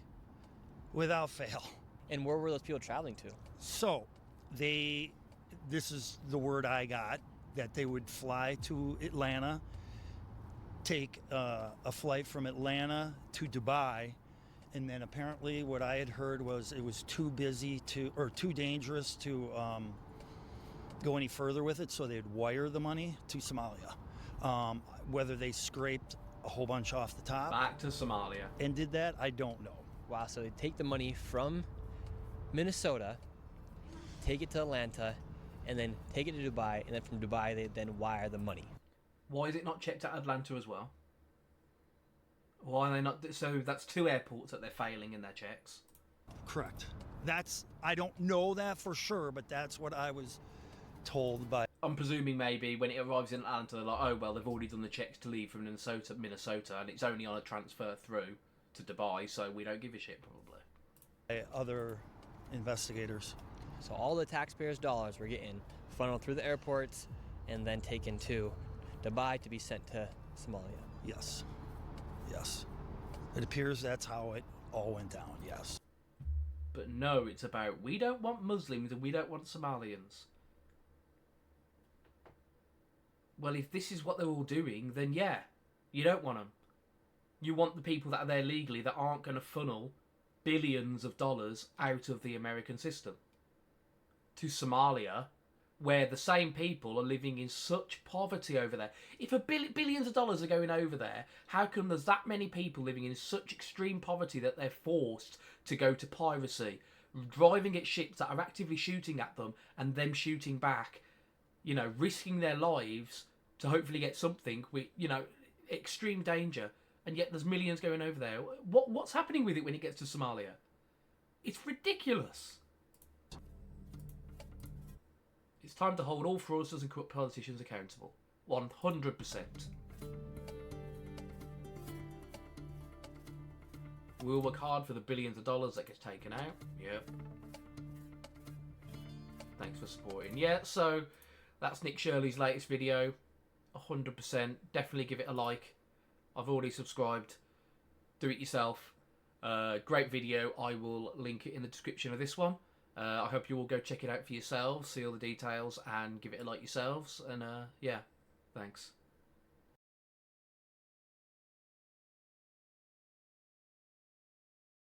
without fail. And where were those people traveling to? So this is the word I got, that they would fly to Atlanta, take a flight from Atlanta to Dubai, and then apparently what I had heard was it was too busy or too dangerous to go any further with it, so they'd wire the money to Somalia. Whether they scraped a whole bunch off the top back to Somalia and did that, I don't know. Wow, so they take the money from Minnesota, take it to Atlanta, and then take it to Dubai, and then from Dubai they then wire the money. Why is it not checked at Atlanta as well? Why are they not? So that's 2 airports that they're failing in their checks. Correct. I don't know that for sure, but that's what I was told by. I'm presuming maybe when it arrives in Atlanta, they're like, oh well, they've already done the checks to leave from Minnesota, and it's only on a transfer through to Dubai, so we don't give a shit probably. Other investigators. So all the taxpayers' dollars were getting funneled through the airports and then taken to Dubai to be sent to Somalia. Yes. Yes. It appears that's how it all went down, yes. But no, it's about we don't want Muslims and we don't want Somalians. Well, if this is what they're all doing, then yeah, you don't want them. You want the people that are there legally that aren't going to funnel billions of dollars out of the American system to Somalia, where the same people are living in such poverty over there. If billions of dollars are going over there, how come there's that many people living in such extreme poverty that they're forced to go to piracy, driving at ships that are actively shooting at them and them shooting back, you know, risking their lives to hopefully get something with, you know, extreme danger, and yet there's millions going over there. What's happening with it when it gets to Somalia? It's ridiculous. It's time to hold all fraudsters and corrupt politicians accountable. 100%. We'll work hard for the billions of dollars that gets taken out. Yep. Thanks for supporting. Yeah, so that's Nick Shirley's latest video. 100%. Definitely give it a like. I've already subscribed. Do it yourself. Great video. I will link it in the description of this one. I hope you all go check it out for yourselves, see all the details, and give it a like yourselves. And yeah, thanks.